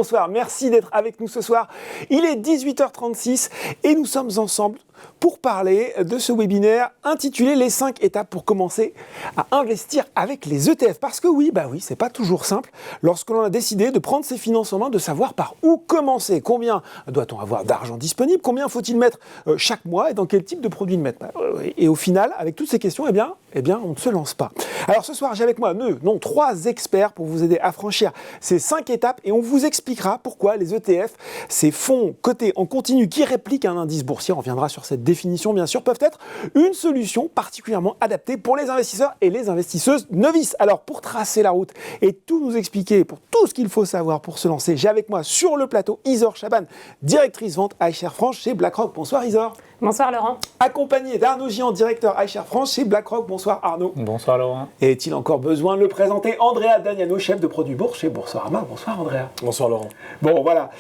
bonsoir. Merci d'être avec nous ce soir. Il est 18h36 et nous sommes ensemble pour parler de ce webinaire intitulé « Les 5 étapes pour commencer à investir avec les ETF ». Parce que oui, c'est pas toujours simple lorsque l'on a décidé de prendre ses finances en main, de savoir par où commencer. Combien doit-on avoir d'argent disponible? Combien faut-il mettre chaque mois et dans quel type de produit le mettre? Et au final, avec toutes ces questions, eh bien, on ne se lance pas. Alors ce soir, j'ai avec moi 3 experts pour vous aider à franchir ces 5 étapes et on vous expliquera pourquoi les ETF, ces fonds cotés en continu qui répliquent un indice boursier, on reviendra sur cette définition bien sûr, peuvent être une solution particulièrement adaptée pour les investisseurs et les investisseuses novices. Alors pour tracer la route et tout nous expliquer, pour tout ce qu'il faut savoir pour se lancer, j'ai avec moi sur le plateau Isor Chaban, directrice vente iShares France chez BlackRock. Bonsoir Isor. Bonsoir Laurent. Accompagné d'Arnaud Gian, directeur iShares France chez BlackRock. Bonsoir Arnaud. Bonsoir Laurent. Et est-il encore besoin de le présenter? Andrea Damiano, chef de produits bourse chez Boursorama. Bonsoir Andrea. Bonsoir Laurent. Bon voilà,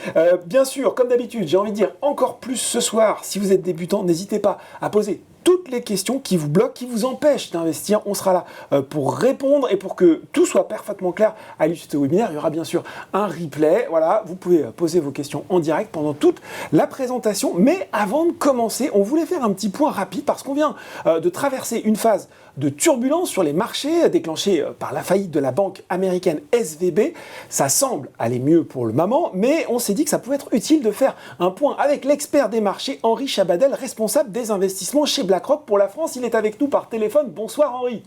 bien sûr, comme d'habitude, j'ai envie de dire encore plus ce soir. Si vous êtes débutant, n'hésitez pas à poser toutes les questions qui vous bloquent, qui vous empêchent d'investir. On sera là pour répondre et pour que tout soit parfaitement clair à l'issue de ce webinaire. Il y aura bien sûr un replay. Voilà, vous pouvez poser vos questions en direct pendant toute la présentation. Mais avant de commencer, on voulait faire un petit point rapide parce qu'on vient de traverser une phase de turbulence sur les marchés déclenchée par la faillite de la banque américaine SVB. Ça semble aller mieux pour le moment, mais on s'est dit que ça pouvait être utile de faire un point avec l'expert des marchés, Henri Chabadel, responsable des investissements chez BlackRock pour la France. Il est avec nous par téléphone. Bonsoir Henri.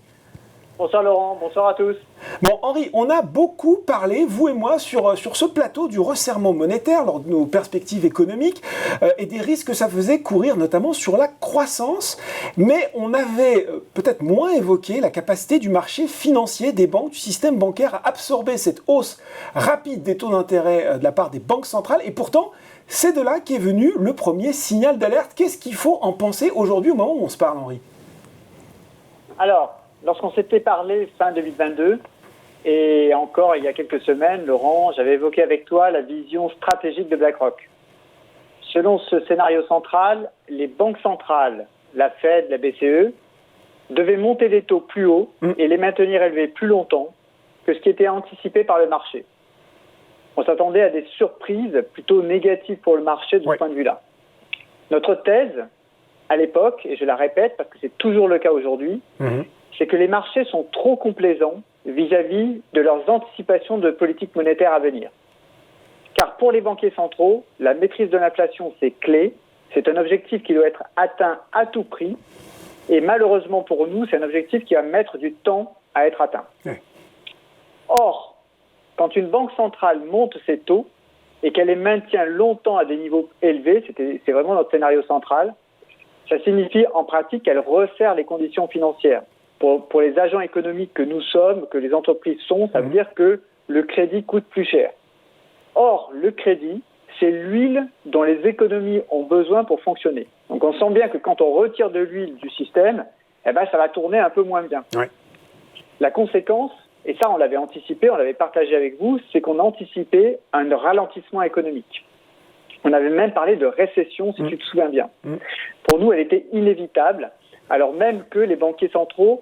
Bonsoir Laurent, bonsoir à tous. Bon Henri, on a beaucoup parlé, vous et moi, sur ce plateau du resserrement monétaire lors de nos perspectives économiques et des risques que ça faisait courir notamment sur la croissance. Mais on avait peut-être moins évoqué la capacité du marché financier, des banques, du système bancaire à absorber cette hausse rapide des taux d'intérêt de la part des banques centrales. Et pourtant, c'est de là qu'est venu le premier signal d'alerte. Qu'est-ce qu'il faut en penser aujourd'hui au moment où on se parle, Henri? Alors, lorsqu'on s'était parlé fin 2022, et encore il y a quelques semaines, Laurent, j'avais évoqué avec toi la vision stratégique de BlackRock. Selon ce scénario central, les banques centrales, la Fed, la BCE, devaient monter les taux plus haut et les maintenir élevés plus longtemps que ce qui était anticipé par le marché. On s'attendait à des surprises plutôt négatives pour le marché de ce point de vue-là. Notre thèse, à l'époque, et je la répète parce que c'est toujours le cas aujourd'hui, c'est que les marchés sont trop complaisants vis-à-vis de leurs anticipations de politique monétaire à venir. Car pour les banquiers centraux, la maîtrise de l'inflation, c'est clé. C'est un objectif qui doit être atteint à tout prix. Et malheureusement pour nous, c'est un objectif qui va mettre du temps à être atteint. Or, quand une banque centrale monte ses taux et qu'elle les maintient longtemps à des niveaux élevés, c'est vraiment notre scénario central, ça signifie en pratique qu'elle resserre les conditions financières. Pour les agents économiques que nous sommes, que les entreprises sont, ça veut dire que le crédit coûte plus cher. Or, le crédit, c'est l'huile dont les économies ont besoin pour fonctionner. Donc on sent bien que quand on retire de l'huile du système, ça va tourner un peu moins bien. La conséquence, et ça on l'avait anticipé, on l'avait partagé avec vous, c'est qu'on a anticipé un ralentissement économique. On avait même parlé de récession, si tu te souviens bien. Pour nous, elle était inévitable, alors même que les banquiers centraux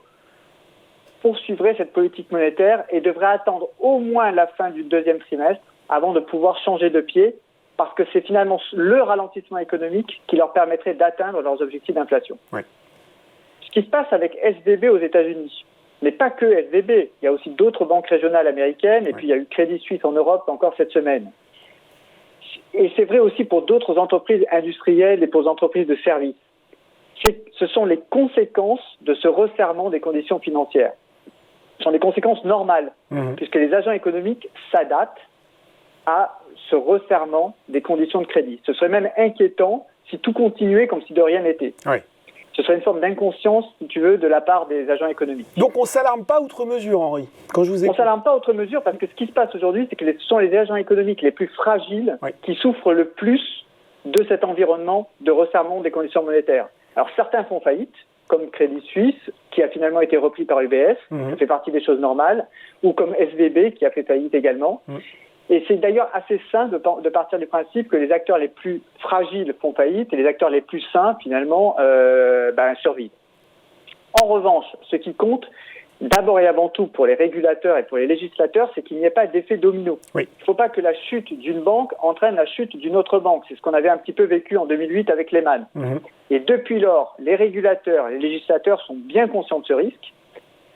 poursuivraient cette politique monétaire et devraient attendre au moins la fin du deuxième trimestre avant de pouvoir changer de pied, parce que c'est finalement le ralentissement économique qui leur permettrait d'atteindre leurs objectifs d'inflation. Ce qui se passe avec SVB aux États-Unis, mais pas que SVB, il y a aussi d'autres banques régionales américaines, et puis il y a eu Crédit Suisse en Europe encore cette semaine. Et c'est vrai aussi pour d'autres entreprises industrielles et pour les entreprises de services. Ce sont les conséquences de ce resserrement des conditions financières. Ce sont des conséquences normales, puisque les agents économiques s'adaptent à ce resserrement des conditions de crédit. Ce serait même inquiétant si tout continuait comme si de rien n'était. Ce serait une forme d'inconscience, si tu veux, de la part des agents économiques. Donc on ne s'alarme pas outre mesure, Henri, quand je vous écoute. On ne s'alarme pas outre mesure parce que ce qui se passe aujourd'hui, c'est que ce sont les agents économiques les plus fragiles qui souffrent le plus de cet environnement de resserrement des conditions monétaires. Alors certains font faillite, comme Crédit Suisse, qui a finalement été repris par UBS, ça fait partie des choses normales, ou comme SVB, qui a fait faillite également. Et c'est d'ailleurs assez sain de partir du principe que les acteurs les plus fragiles font faillite et les acteurs les plus sains, finalement, survivent. En revanche, ce qui compte, d'abord et avant tout pour les régulateurs et pour les législateurs, c'est qu'il n'y ait pas d'effet domino. Oui. Il ne faut pas que la chute d'une banque entraîne la chute d'une autre banque. C'est ce qu'on avait un petit peu vécu en 2008 avec Lehman. Et depuis lors, les régulateurs et les législateurs sont bien conscients de ce risque.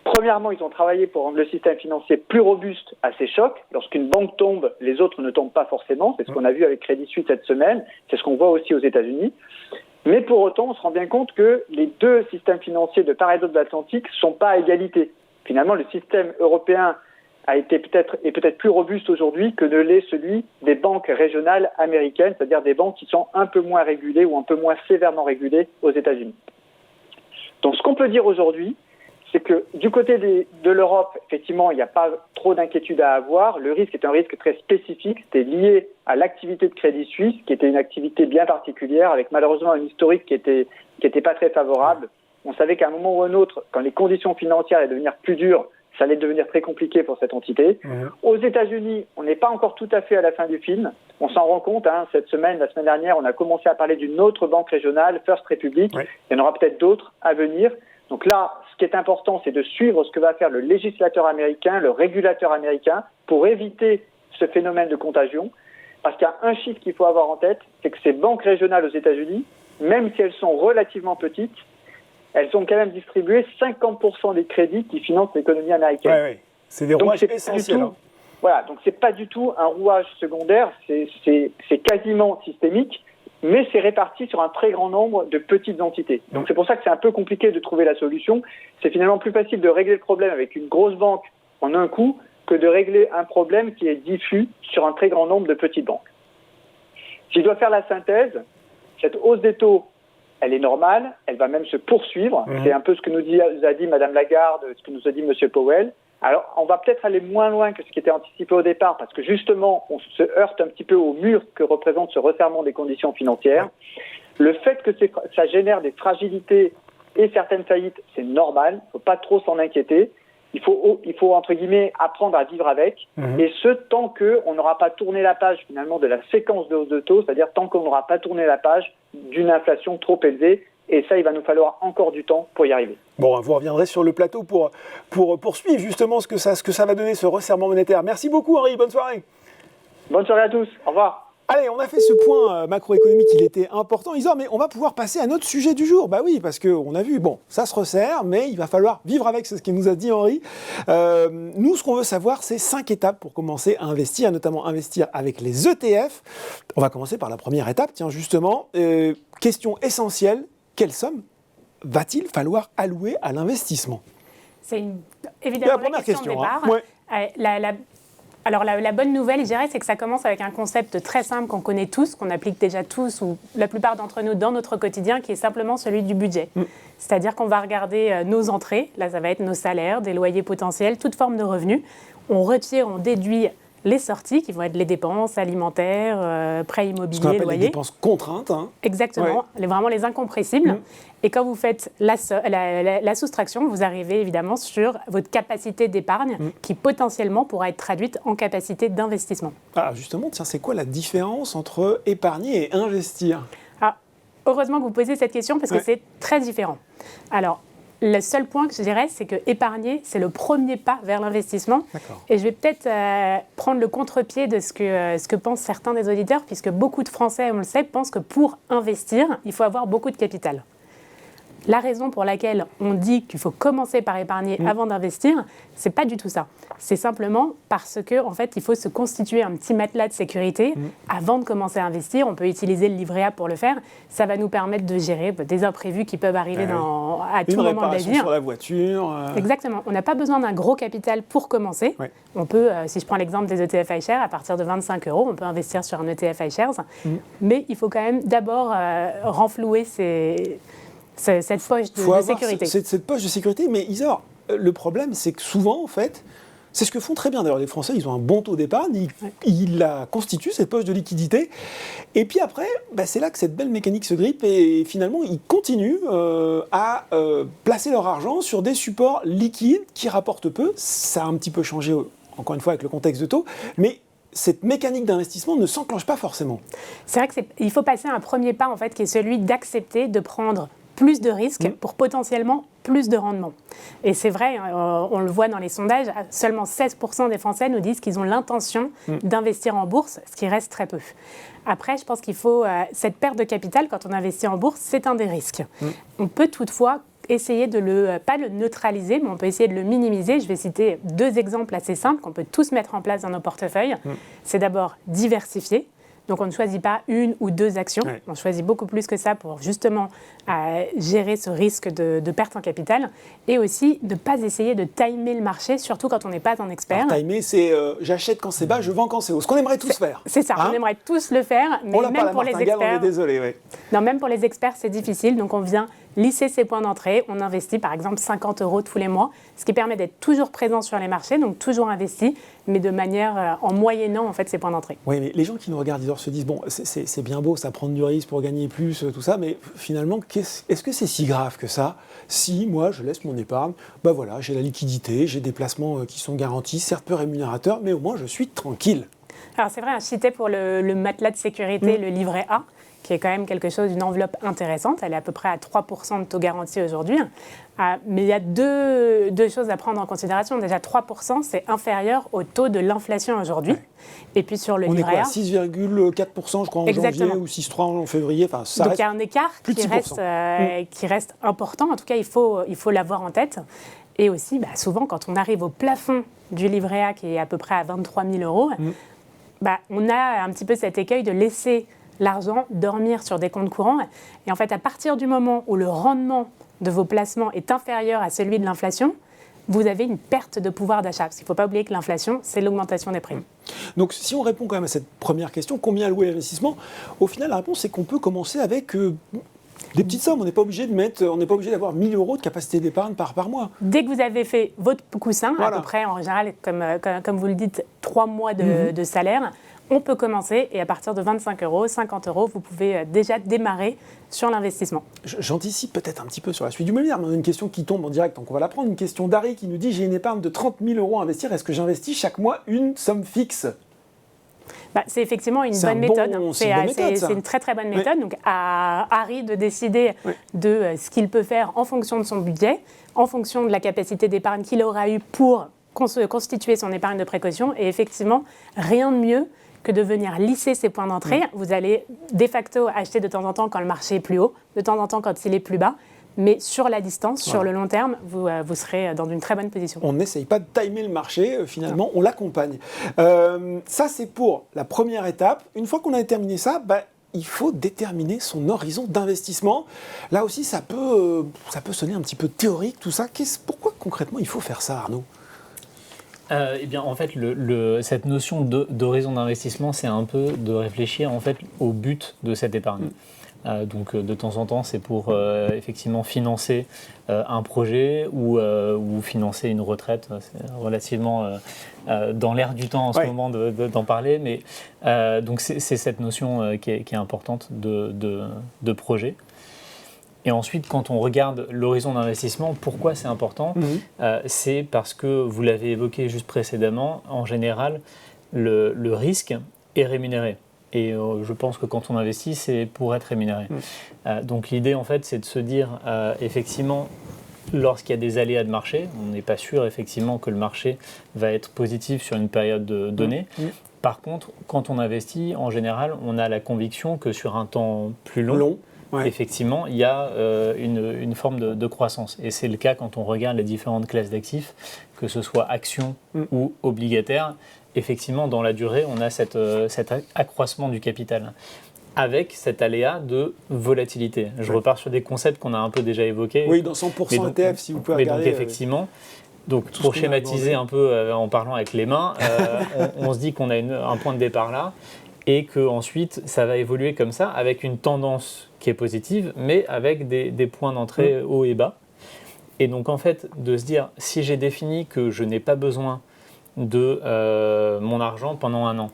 Premièrement, ils ont travaillé pour rendre le système financier plus robuste à ces chocs. Lorsqu'une banque tombe, les autres ne tombent pas forcément. C'est ce qu'on a vu avec Crédit Suisse cette semaine. C'est ce qu'on voit aussi aux États-Unis. Mais pour autant, on se rend bien compte que les deux systèmes financiers de part et d'autre de l'Atlantique ne sont pas à égalité. Finalement, le système européen est peut-être plus robuste aujourd'hui que ne l'est celui des banques régionales américaines, c'est-à-dire des banques qui sont un peu moins régulées ou un peu moins sévèrement régulées aux États-Unis. Donc, ce qu'on peut dire aujourd'hui, c'est que du côté de l'Europe, effectivement, il n'y a pas trop d'inquiétude à avoir. Le risque est un risque très spécifique. C'était lié à l'activité de Crédit Suisse, qui était une activité bien particulière, avec malheureusement un historique qui était pas très favorable. On savait qu'à un moment ou un autre, quand les conditions financières allaient devenir plus dures, ça allait devenir très compliqué pour cette entité. Aux États-Unis, on n'est pas encore tout à fait à la fin du film. On s'en rend compte. La semaine dernière, on a commencé à parler d'une autre banque régionale, First Republic. Oui. Il y en aura peut-être d'autres à venir. Donc là, ce qui est important, c'est de suivre ce que va faire le législateur américain, le régulateur américain, pour éviter ce phénomène de contagion. Parce qu'il y a un chiffre qu'il faut avoir en tête, c'est que ces banques régionales aux États-Unis, même si elles sont relativement petites, elles ont quand même distribué 50% des crédits qui financent l'économie américaine. Oui. C'est des rouages essentiels. Voilà, donc c'est pas du tout un rouage secondaire, c'est quasiment systémique. Mais c'est réparti sur un très grand nombre de petites entités. Donc c'est pour ça que c'est un peu compliqué de trouver la solution. C'est finalement plus facile de régler le problème avec une grosse banque en un coup que de régler un problème qui est diffus sur un très grand nombre de petites banques. Si je dois faire la synthèse, cette hausse des taux, elle est normale, elle va même se poursuivre. C'est un peu ce que nous a dit Mme Lagarde, ce que nous a dit M. Powell. Alors, on va peut-être aller moins loin que ce qui était anticipé au départ, parce que justement, on se heurte un petit peu au mur que représente ce resserrement des conditions financières. Le fait que ça génère des fragilités et certaines faillites, c'est normal. Il ne faut pas trop s'en inquiéter. Il faut entre guillemets apprendre à vivre avec. Et ce, tant qu'on n'aura pas tourné la page finalement de la séquence de hausse de taux, c'est-à-dire tant qu'on n'aura pas tourné la page d'une inflation trop élevée. Et ça, il va nous falloir encore du temps pour y arriver. Bon, vous reviendrez sur le plateau pour poursuivre justement ce que ça va donner, ce resserrement monétaire. Merci beaucoup, Henri. Bonne soirée. Bonne soirée à tous. Au revoir. Allez, on a fait ce point macroéconomique, il était important. Isor, mais on va pouvoir passer à notre sujet du jour. Bah oui, parce qu'on a vu, bon, ça se resserre, mais il va falloir vivre avec, c'est ce qu'il nous a dit Henri. Nous, ce qu'on veut savoir, c'est 5 étapes pour commencer à investir, notamment investir avec les ETF. On va commencer par la première étape, tiens, justement. Question essentielle, quelle somme va-t-il falloir allouer à l'investissement ? C'est évidemment la première question de départ. Alors la bonne nouvelle, je dirais, c'est que ça commence avec un concept très simple qu'on connaît tous, qu'on applique déjà tous ou la plupart d'entre nous dans notre quotidien, qui est simplement celui du budget. C'est-à-dire qu'on va regarder nos entrées, là ça va être nos salaires, des loyers potentiels, toute forme de revenus. On retire, on déduit les sorties, qui vont être les dépenses alimentaires, prêts immobiliers, loyers. Les dépenses contraintes. Exactement, vraiment les incompressibles. Et quand vous faites la soustraction, vous arrivez évidemment sur votre capacité d'épargne qui potentiellement pourra être traduite en capacité d'investissement. Ah, justement, tiens, c'est quoi la différence entre épargner et investir ? Heureusement que vous posez cette question parce que c'est très différent. Alors, le seul point que je dirais, c'est que épargner, c'est le premier pas vers l'investissement. D'accord. Et je vais peut-être prendre le contre-pied de ce que pensent certains des auditeurs, puisque beaucoup de Français, on le sait, pensent que pour investir, il faut avoir beaucoup de capital. La raison pour laquelle on dit qu'il faut commencer par épargner avant d'investir, c'est pas du tout ça. C'est simplement parce que, en fait, il faut se constituer un petit matelas de sécurité avant de commencer à investir. On peut utiliser le livret A pour le faire. Ça va nous permettre de gérer des imprévus qui peuvent arriver à tout moment de la vie. Une réparation sur la voiture. Exactement. On n'a pas besoin d'un gros capital pour commencer. Ouais. On peut, si je prends l'exemple des ETF iShares, à partir de 25 €, on peut investir sur un ETF iShares. Mais il faut quand même d'abord renflouer cette poche de sécurité. Cette poche de sécurité, mais Isor, le problème, c'est que souvent, en fait, c'est ce que font très bien d'ailleurs les Français, ils ont un bon taux d'épargne, ils la constituent, cette poche de liquidité, et puis après, c'est là que cette belle mécanique se grippe, et finalement, ils continuent à placer leur argent sur des supports liquides qui rapportent peu. Ça a un petit peu changé, encore une fois, avec le contexte de taux, mais cette mécanique d'investissement ne s'enclenche pas forcément. C'est vrai qu'il faut passer un premier pas, en fait, qui est celui d'accepter de prendre plus de risques pour potentiellement plus de rendement. Et c'est vrai, on le voit dans les sondages, seulement 16% des Français nous disent qu'ils ont l'intention d'investir en bourse, ce qui reste très peu. Après, je pense qu'il faut... cette perte de capital, quand on investit en bourse, c'est un des risques. On peut toutefois essayer de pas le neutraliser, mais on peut essayer de le minimiser. Je vais citer 2 exemples assez simples qu'on peut tous mettre en place dans nos portefeuilles. C'est d'abord diversifier. Donc, on ne choisit pas 1 ou 2 actions. Ouais. On choisit beaucoup plus que ça pour justement gérer ce risque de perte en capital. Et aussi, de ne pas essayer de timer le marché, surtout quand on n'est pas un expert. Alors, timer, c'est j'achète quand c'est bas, je vends quand c'est haut. Ce qu'on aimerait tous faire. C'est ça, on aimerait tous le faire. Mais même pour les experts, on est désolé. Ouais. Non, même pour les experts, c'est difficile. Donc, on vient lisser ses points d'entrée. On investit par exemple 50 € tous les mois, ce qui permet d'être toujours présent sur les marchés, donc toujours investi, mais de manière en moyennant en fait ses points d'entrée. Oui, mais les gens qui nous regardent, ils se disent bon, c'est bien beau, ça prend du risque pour gagner plus, tout ça, mais finalement, est-ce que c'est si grave que ça si moi je laisse mon épargne, ben voilà, j'ai la liquidité, j'ai des placements qui sont garantis, certes peu rémunérateurs, mais au moins je suis tranquille. Alors c'est vrai, je citais pour le matelas de sécurité, le livret A, qui est quand même quelque chose, une enveloppe intéressante. Elle est à peu près à 3% de taux garanti aujourd'hui. Mais il y a deux choses à prendre en considération. Déjà, 3%, c'est inférieur au taux de l'inflation aujourd'hui. Ouais. Et puis sur le livret A... On est quoi, 6,4% je crois en janvier ou 6,3% en février. Enfin, ça donc il y a un écart qui reste important. En tout cas, il faut l'avoir en tête. Et aussi, souvent, quand on arrive au plafond du livret A, qui est à peu près à 23 000 €, on a un petit peu cet écueil de laisser l'argent dormir sur des comptes courants. Et en fait, à partir du moment où le rendement de vos placements est inférieur à celui de l'inflation, vous avez une perte de pouvoir d'achat. Parce qu'il ne faut pas oublier que l'inflation, c'est l'augmentation des prix. Donc, si on répond quand même à cette première question, combien allouer à l'investissement ? Au final, la réponse, c'est qu'on peut commencer avec des petites sommes. On n'est pas obligé d'avoir 1 000 € de capacité d'épargne par mois. Dès que vous avez fait votre coussin, à peu près, en général, comme vous le dites, 3 mois de salaire, on peut commencer et à partir de 25 €, 50 €, vous pouvez déjà démarrer sur l'investissement. J'anticipe peut-être un petit peu sur la suite du webinaire, mais on a une question qui tombe en direct, donc on va la prendre. Une question d'Harry qui nous dit « J'ai une épargne de 30 000 € à investir, est-ce que j'investis chaque mois une somme fixe ?» C'est effectivement une bonne méthode. C'est une très très bonne méthode. Donc à Harry de décider de ce qu'il peut faire en fonction de son budget, en fonction de la capacité d'épargne qu'il aura eu pour constituer son épargne de précaution. Et effectivement, rien de mieux que de venir lisser ses points d'entrée. Vous allez de facto acheter de temps en temps quand le marché est plus haut, de temps en temps quand il est plus bas, mais sur la distance, sur le long terme, vous serez dans une très bonne position. On n'essaye pas de timer le marché, finalement, on l'accompagne. Ça, c'est pour la première étape. Une fois qu'on a terminé ça, il faut déterminer son horizon d'investissement. Là aussi, ça peut sonner un petit peu théorique, tout ça. Pourquoi concrètement il faut faire ça, Arnaud ? Eh bien, en fait, cette notion d'horizon d'investissement, c'est un peu de réfléchir en fait au but de cette épargne. Donc, de temps en temps, c'est pour effectivement financer un projet ou financer une retraite. C'est relativement dans l'air du temps en ce moment d'en parler, mais donc c'est cette notion qui est importante de projet. Et ensuite, quand on regarde l'horizon d'investissement, pourquoi c'est important ? C'est parce que, vous l'avez évoqué juste précédemment, en général, le risque est rémunéré. Et je pense que quand on investit, c'est pour être rémunéré. Donc l'idée, en fait, c'est de se dire, effectivement, lorsqu'il y a des aléas de marché, on n'est pas sûr, effectivement, que le marché va être positif sur une période donnée. Par contre, quand on investit, en général, on a la conviction que sur un temps plus long, effectivement, il y a une forme de croissance. Et c'est le cas quand on regarde les différentes classes d'actifs, que ce soit actions ou obligataires. Effectivement, dans la durée, on a cet accroissement du capital, avec cet aléa de volatilité. Je repars sur des concepts qu'on a un peu déjà évoqués. Oui, dans 100% ETF, si vous pouvez regarder. Donc, effectivement, pour schématiser un peu en parlant avec les mains, on se dit qu'on a un point de départ là, et qu'ensuite, ça va évoluer comme ça, avec une tendance qui est positive, mais avec des points d'entrée haut et bas. Et donc, en fait, de se dire, si j'ai défini que je n'ai pas besoin de mon argent pendant un an,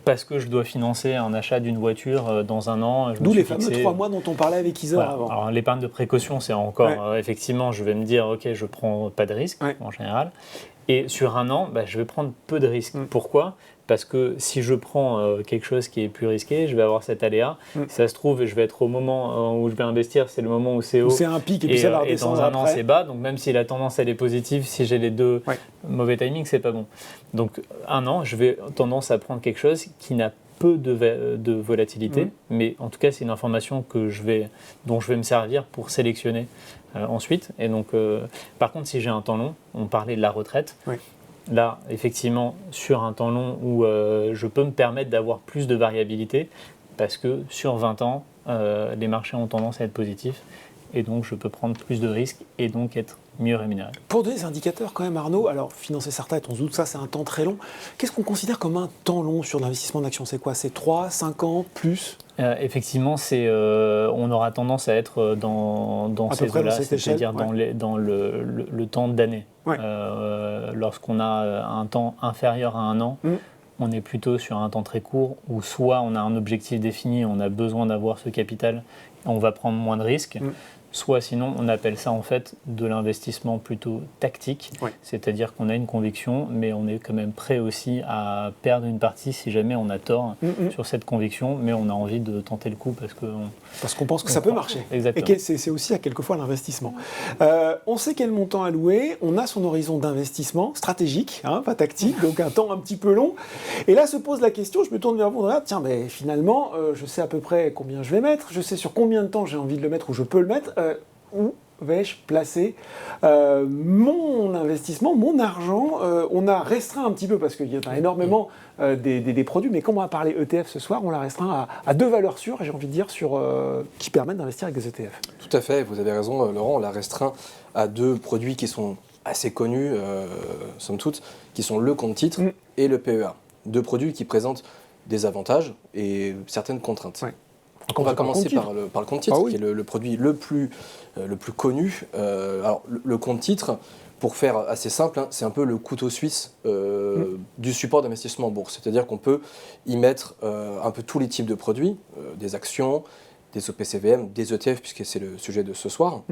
parce que je dois financer un achat d'une voiture dans un an. D'où les fameux 3 mois dont on parlait avec Isa avant. Alors, l'épargne de précaution, c'est encore, effectivement, je vais me dire, ok, je ne prends pas de risque en général. Et sur un an, je vais prendre peu de risques. Pourquoi ? Parce que si je prends quelque chose qui est plus risqué, je vais avoir cet aléa. Si ça se trouve, je vais être au moment où je vais investir, c'est le moment où c'est haut. Où c'est un pic et puis ça va redescendre dans un an, après. c'est bas. Donc même si la tendance elle est positive, si j'ai les deux mauvais timings, c'est pas bon. Donc un an, je vais tendance à prendre quelque chose qui n'a peu de volatilité, mais en tout cas, c'est une information dont je vais me servir pour sélectionner ensuite. Et donc, par contre, si j'ai un temps long, on parlait de la retraite. Là, effectivement, sur un temps long où je peux me permettre d'avoir plus de variabilité, parce que sur 20 ans, les marchés ont tendance à être positifs, et donc je peux prendre plus de risques et donc être mieux rémunéré. Pour donner des indicateurs quand même, Arnaud, alors financer sa retraite, on se doute ça, c'est un temps très long. Qu'est-ce qu'on considère comme un temps long sur l'investissement d'actions ? C'est quoi ? C'est 3, 5 ans, plus ? Effectivement, on aura tendance à être dans ces eaux-là, c'est-à-dire dans le temps d'année. Lorsqu'on a un temps inférieur à un an, on est plutôt sur un temps très court où soit on a un objectif défini, on a besoin d'avoir ce capital, on va prendre moins de risques, soit sinon on appelle ça en fait de l'investissement plutôt tactique, c'est-à-dire qu'on a une conviction, mais on est quand même prêt aussi à perdre une partie si jamais on a tort sur cette conviction, mais on a envie de tenter le coup parce qu'on pense que ça peut marcher. Exactement. Et c'est aussi à quelquefois l'investissement. On sait quel montant allouer, on a son horizon d'investissement stratégique, pas tactique, donc un temps un petit peu long. Et là se pose la question, je me tourne vers vous, tiens, mais finalement, je sais à peu près combien je vais mettre, je sais sur combien de temps j'ai envie de le mettre ou je peux le mettre. Où vais-je placer mon investissement, mon argent ? On a restreint un petit peu parce qu'il y a énormément des produits, mais comme on va parler ETF ce soir, on l'a restreint à 2 valeurs sûres, j'ai envie de dire, qui permettent d'investir avec des ETF. Tout à fait, vous avez raison Laurent, on l'a restreint à 2 produits qui sont assez connus, somme toute, qui sont le compte-titre et le PEA. 2 produits qui présentent des avantages et certaines contraintes. On va commencer par le compte-titre, qui est le produit le plus connu. Alors, le compte-titre, pour faire assez simple, c'est un peu le couteau suisse du support d'investissement en bourse. C'est-à-dire qu'on peut y mettre un peu tous les types de produits, des actions, des OPCVM, des ETF, puisque c'est le sujet de ce soir.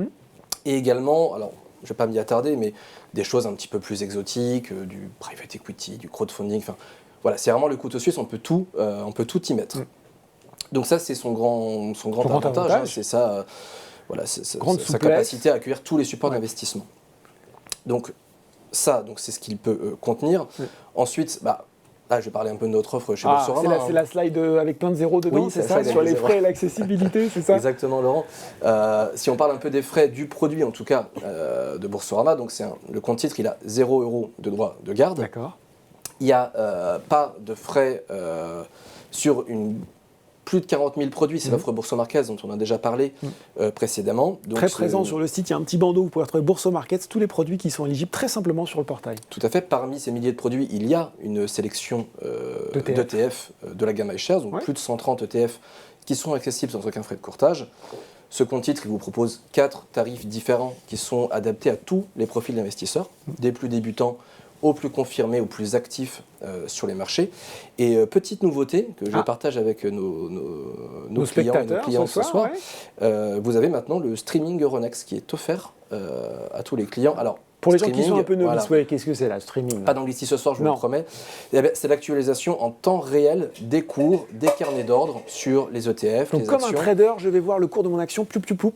Et également, alors je ne vais pas m'y attarder, mais des choses un petit peu plus exotiques, du private equity, du crowdfunding. Enfin, voilà, c'est vraiment le couteau suisse, on peut tout y mettre. Donc ça, c'est son grand avantage. C'est ça, sa capacité à accueillir tous les supports d'investissement. Donc ça, c'est ce qu'il peut contenir. Ensuite, là, je vais parler un peu de notre offre chez Boursorama. C'est la slide avec plein de zéros dedans, c'est ça, sur les frais et l'accessibilité, c'est ça ? Exactement, Laurent. Si on parle un peu des frais du produit, en tout cas, de Boursorama, donc le compte-titre, il a 0 € de droit de garde. D'accord. Il n'y a pas de frais sur plus de 40 000 produits, c'est l'offre Bourso Markets dont on a déjà parlé précédemment. Donc, très présent sur le site, il y a un petit bandeau où vous pourrez trouver Bourso Markets, tous les produits qui sont éligibles très simplement sur le portail. Tout à fait, parmi ces milliers de produits, il y a une sélection d'ETF de la gamme iShares, donc plus de 130 ETF qui sont accessibles sans aucun frais de courtage. Ce compte-titre, il vous propose 4 tarifs différents qui sont adaptés à tous les profils d'investisseurs, des plus débutants aux plus confirmés, aux plus actifs sur les marchés. Et petite nouveauté que je partage avec nos clients et nos clientes ce soir, vous avez maintenant le streaming Euronext qui est offert à tous les clients. Alors, pour les gens qui sont un peu novices, qu'est-ce que c'est là, streaming ? Pas d'anglicisme ce soir, je vous le promets. C'est l'actualisation en temps réel des cours, des carnets d'ordre sur les ETF, donc les comme actions. Un trader, je vais voir le cours de mon action,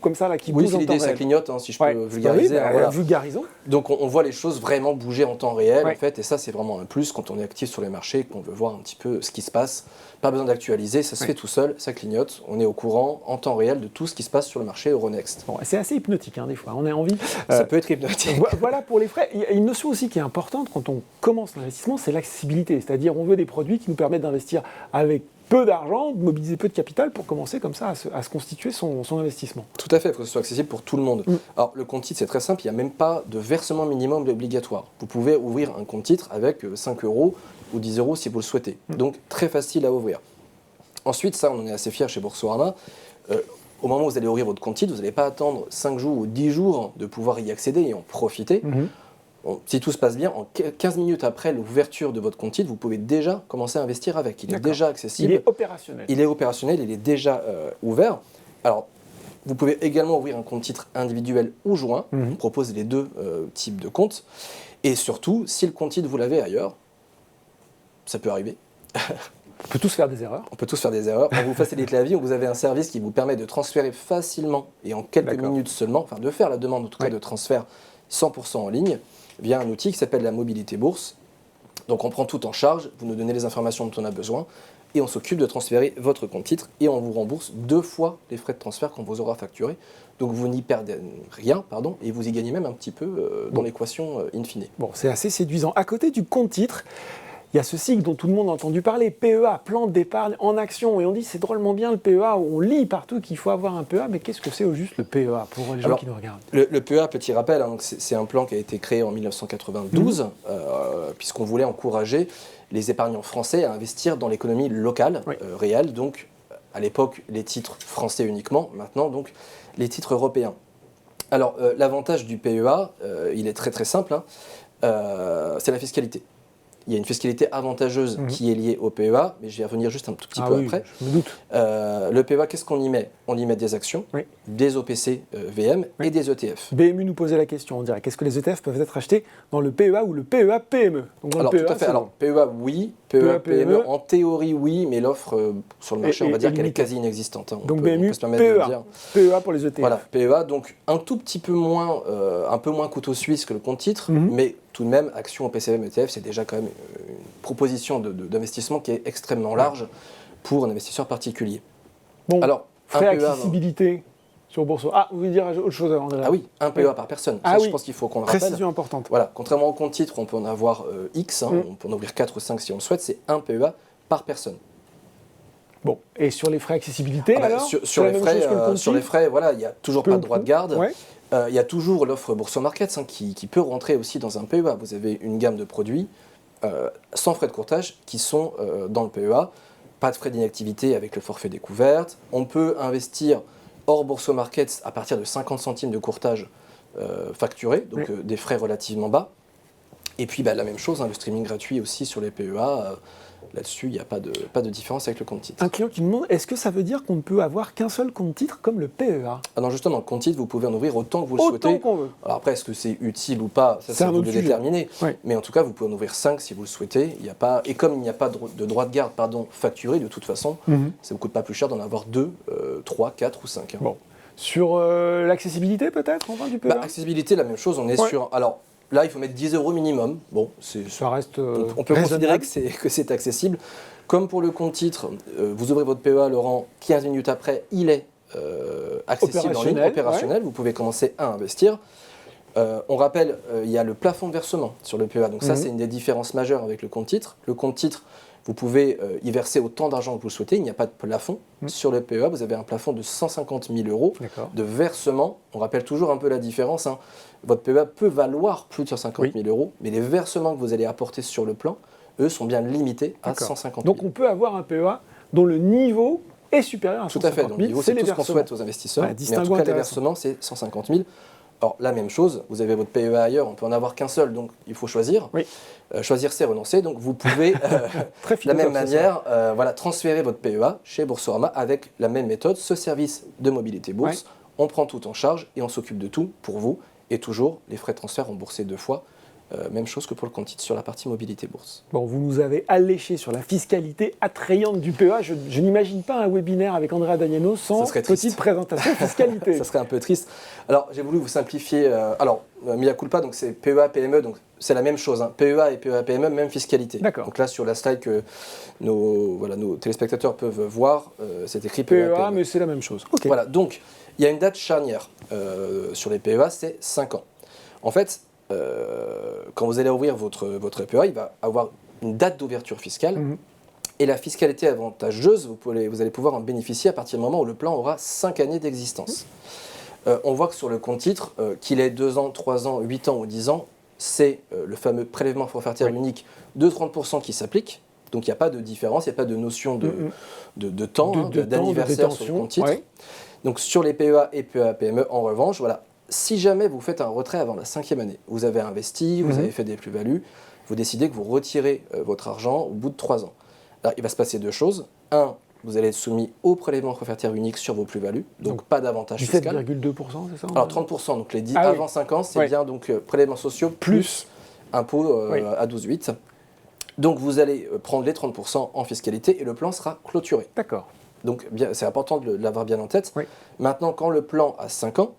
comme ça, là, qui bouge en temps réel. Oui, c'est l'idée, ça clignote, si je peux vulgariser. Vulgarisons. Donc on voit les choses vraiment bouger en temps réel, en fait, et ça, c'est vraiment un plus quand on est actif sur les marchés, qu'on veut voir un petit peu ce qui se passe. Pas besoin d'actualiser, ça se fait tout seul, ça clignote, on est au courant en temps réel de tout ce qui se passe sur le marché Euronext. Bon, c'est assez hypnotique, des fois, on a envie. Ça peut être hypnotique. Voilà pour les frais. Il y a une notion aussi qui est importante quand on commence l'investissement, c'est l'accessibilité. C'est-à-dire on veut des produits qui nous permettent d'investir avec peu d'argent, de mobiliser peu de capital pour commencer comme ça à se constituer son investissement. Tout à fait, il faut que ce soit accessible pour tout le monde. Alors le compte titre, c'est très simple, il n'y a même pas de versement minimum obligatoire. Vous pouvez ouvrir un compte titre avec 5 € ou 10 € si vous le souhaitez. Donc très facile à ouvrir. Ensuite, ça on en est assez fiers chez Boursorama, au moment où vous allez ouvrir votre compte titre, vous n'allez pas attendre 5 jours ou 10 jours de pouvoir y accéder et en profiter. Si tout se passe bien, en 15 minutes après l'ouverture de votre compte titre, vous pouvez déjà commencer à investir avec. Il est déjà accessible. Il est opérationnel. Il est opérationnel, il est déjà ouvert. Alors, vous pouvez également ouvrir un compte titre individuel ou joint. On propose les deux types de comptes. Et surtout, si le compte titre, vous l'avez ailleurs, ça peut arriver. On peut tous faire des erreurs. On peut tous faire des erreurs. On vous facilite la vie, vous avez un service qui vous permet de transférer facilement et en quelques minutes seulement, enfin de faire la demande en tout cas de transfert 100% en ligne via un outil qui s'appelle la mobilité bourse. Donc on prend tout en charge, vous nous donnez les informations dont on a besoin et on s'occupe de transférer votre compte titre et on vous rembourse 2 fois les frais de transfert qu'on vous aura facturés. Donc vous n'y perdez rien, et vous y gagnez même un petit peu dans l'équation in fine. Bon, c'est assez séduisant. À côté du compte titre, il y a ce cycle dont tout le monde a entendu parler, PEA, plan d'épargne en action. Et on dit c'est drôlement bien le PEA, on lit partout qu'il faut avoir un PEA, mais qu'est-ce que c'est au juste le PEA pour les gens qui nous regardent? Le PEA, petit rappel, hein, c'est un plan qui a été créé en 1992, puisqu'on voulait encourager les épargnants français à investir dans l'économie locale, réelle, donc à l'époque les titres français uniquement, maintenant donc les titres européens. Alors l'avantage du PEA, il est très très simple, c'est la fiscalité. Il y a une fiscalité avantageuse qui est liée au PEA, mais je vais y revenir juste un tout petit peu après. Je me doute. Le PEA, qu'est-ce qu'on y met? On y met des actions, des OPC VM et des ETF. BMU nous posait la question, on dirait, qu'est-ce que les ETF peuvent être achetés dans le PEA ou le PEA PME? Donc dans alors le PEA, tout à fait, alors PEA oui, PEA PME en théorie oui, mais l'offre sur le marché on va dire qu'elle est quasi inexistante. Donc BMU, PEA, PEA pour les ETF. Voilà, PEA, donc un tout petit peu moins, un peu moins couteau suisse que le compte titre, mais tout de même, actions, OPCVM, ETF, c'est déjà quand même une proposition d'investissement qui est extrêmement large pour un investisseur particulier. Bon, alors, frais accessibilité sur Boursorama. Ah, vous voulez dire autre chose avant de là? Ah oui, un PEA par personne. Ça, je pense qu'il faut qu'on le rappelle. Précision importante. Voilà, contrairement au compte titre, on peut en avoir X, on peut en ouvrir 4 ou 5 si on le souhaite, c'est un PEA par personne. Bon, et sur les frais accessibilité alors sur les frais, voilà, il n'y a toujours pas de droit de garde. Il y a toujours l'offre Boursorama Markets qui peut rentrer aussi dans un PEA. Vous avez une gamme de produits sans frais de courtage qui sont dans le PEA. Pas de frais d'inactivité avec le forfait découverte. On peut investir hors Boursorama Markets à partir de 50 centimes de courtage facturé, donc des frais relativement bas. Et puis la même chose, le streaming gratuit aussi sur les PEA. Là-dessus, il n'y a pas de différence avec le compte titre. Un client qui me demande, est-ce que ça veut dire qu'on ne peut avoir qu'un seul compte titre comme le PEA? Ah non, justement, le compte titre, vous pouvez en ouvrir autant que vous le souhaitez. Autant qu'on veut. Alors après, est-ce que c'est utile ou pas? Ça, c'est à vous de déterminer. Mais en tout cas, vous pouvez en ouvrir 5 si vous le souhaitez. Et comme il n'y a pas de droit de garde facturé, de toute façon, ça ne vous coûte pas plus cher d'en avoir 2, 3, 4 ou 5. Bon. Sur l'accessibilité peut-être, enfin, du PEA? Accessibilité, la même chose. On est sur... Alors, là, il faut mettre 10 € minimum. Bon, ça reste on peut considérer que c'est accessible. Comme pour le compte titre, vous ouvrez votre PEA, Laurent, 15 minutes après, il est accessible en ligne, opérationnel. Vous pouvez commencer à investir. On rappelle, il y a le plafond de versement sur le PEA. Donc ça, c'est une des différences majeures avec le compte titre. Le compte titre, vous pouvez y verser autant d'argent que vous le souhaitez. Il n'y a pas de plafond. Sur le PEA, vous avez un plafond de 150 000 € de versement. On rappelle toujours un peu la différence. Votre PEA peut valoir plus de 150 000 €, mais les versements que vous allez apporter sur le plan, eux, sont bien limités à 150 000. Donc on peut avoir un PEA dont le niveau est supérieur à 150 000. Tout à fait. Donc, le niveau, c'est tout ce qu'on souhaite aux investisseurs. Mais en tout cas, les versements, c'est 150 000. Alors, la même chose, vous avez votre PEA ailleurs, on peut en avoir qu'un seul, donc il faut choisir. Choisir, c'est renoncer. Donc, vous pouvez, de la même manière, transférer votre PEA chez Boursorama avec la même méthode, ce service de mobilité bourse. On prend tout en charge et on s'occupe de tout pour vous. Et toujours, les frais de transfert remboursés 2 fois. Même chose que pour le compte titre sur la partie mobilité bourse. Bon, vous nous avez alléché sur la fiscalité attrayante du PEA. Je n'imagine pas un webinaire avec Andrea Damiano sans petite présentation fiscalité. Ça serait un peu triste. Alors, j'ai voulu vous simplifier. Mea culpa, donc c'est PEA, PME, donc c'est la même chose. PEA et PEA, PME, même fiscalité. Donc là, sur la slide que nos téléspectateurs peuvent voir, c'est écrit PEA, PME. Mais c'est la même chose. Voilà, donc il y a une date charnière sur les PEA, c'est 5 ans. En fait, quand vous allez ouvrir votre PEA, il va avoir une date d'ouverture fiscale et la fiscalité avantageuse, vous allez pouvoir en bénéficier à partir du moment où le plan aura 5 années d'existence. On voit que sur le compte titre, qu'il ait 2 ans, 3 ans, 8 ans ou 10 ans, c'est le fameux prélèvement forfaitaire unique de 30% qui s'applique. Donc il n'y a pas de différence, il n'y a pas de notion de temps, d'anniversaire sur le compte titre. Donc sur les PEA et PEA PME, en revanche, si jamais vous faites un retrait avant la 5e année, vous avez investi, vous avez fait des plus-values, vous décidez que vous retirez votre argent au bout de 3 ans. Alors, il va se passer 2 choses. 1, vous allez être soumis au prélèvement forfaitaire unique sur vos plus-values, donc pas d'avantage fiscal. 17,2%, c'est ça? Alors 30%, donc avant 5 ans, c'est bien donc prélèvements sociaux plus impôt Oui. à 12,8. Donc vous allez prendre les 30% en fiscalité et le plan sera clôturé. D'accord. Donc c'est important de l'avoir bien en tête. Oui. Maintenant, quand le plan a 5 ans,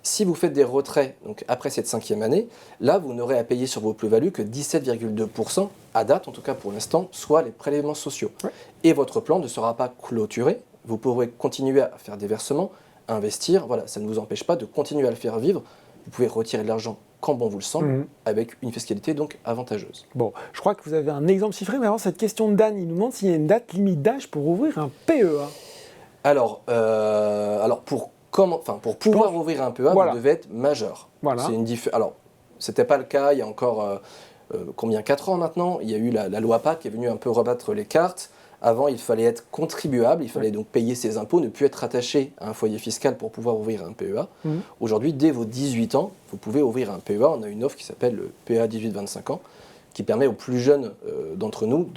si vous faites des retraits donc après cette 5e année, là, vous n'aurez à payer sur vos plus-values que 17,2% à date, en tout cas pour l'instant, soit les prélèvements sociaux. Ouais. Et votre plan ne sera pas clôturé. Vous pourrez continuer à faire des versements, à investir. Voilà, ça ne vous empêche pas de continuer à le faire vivre. Vous pouvez retirer de l'argent quand bon vous le semble, avec une fiscalité donc avantageuse. Bon, je crois que vous avez un exemple chiffré, mais avant cette question de Dan, il nous demande s'il y a une date limite d'âge pour ouvrir un PEA. Alors pour pouvoir ouvrir un PEA, Voilà. vous devez être majeur. Voilà. Alors, c'était pas le cas il y a encore 4 ans maintenant. Il y a eu la loi PAC qui est venue un peu rebattre les cartes. Avant, il fallait être contribuable, il fallait donc payer ses impôts, ne plus être rattaché à un foyer fiscal pour pouvoir ouvrir un PEA. Aujourd'hui, dès vos 18 ans, vous pouvez ouvrir un PEA. On a une offre qui s'appelle le PEA 18-25 ans, qui permet aux plus jeunes d'entre nous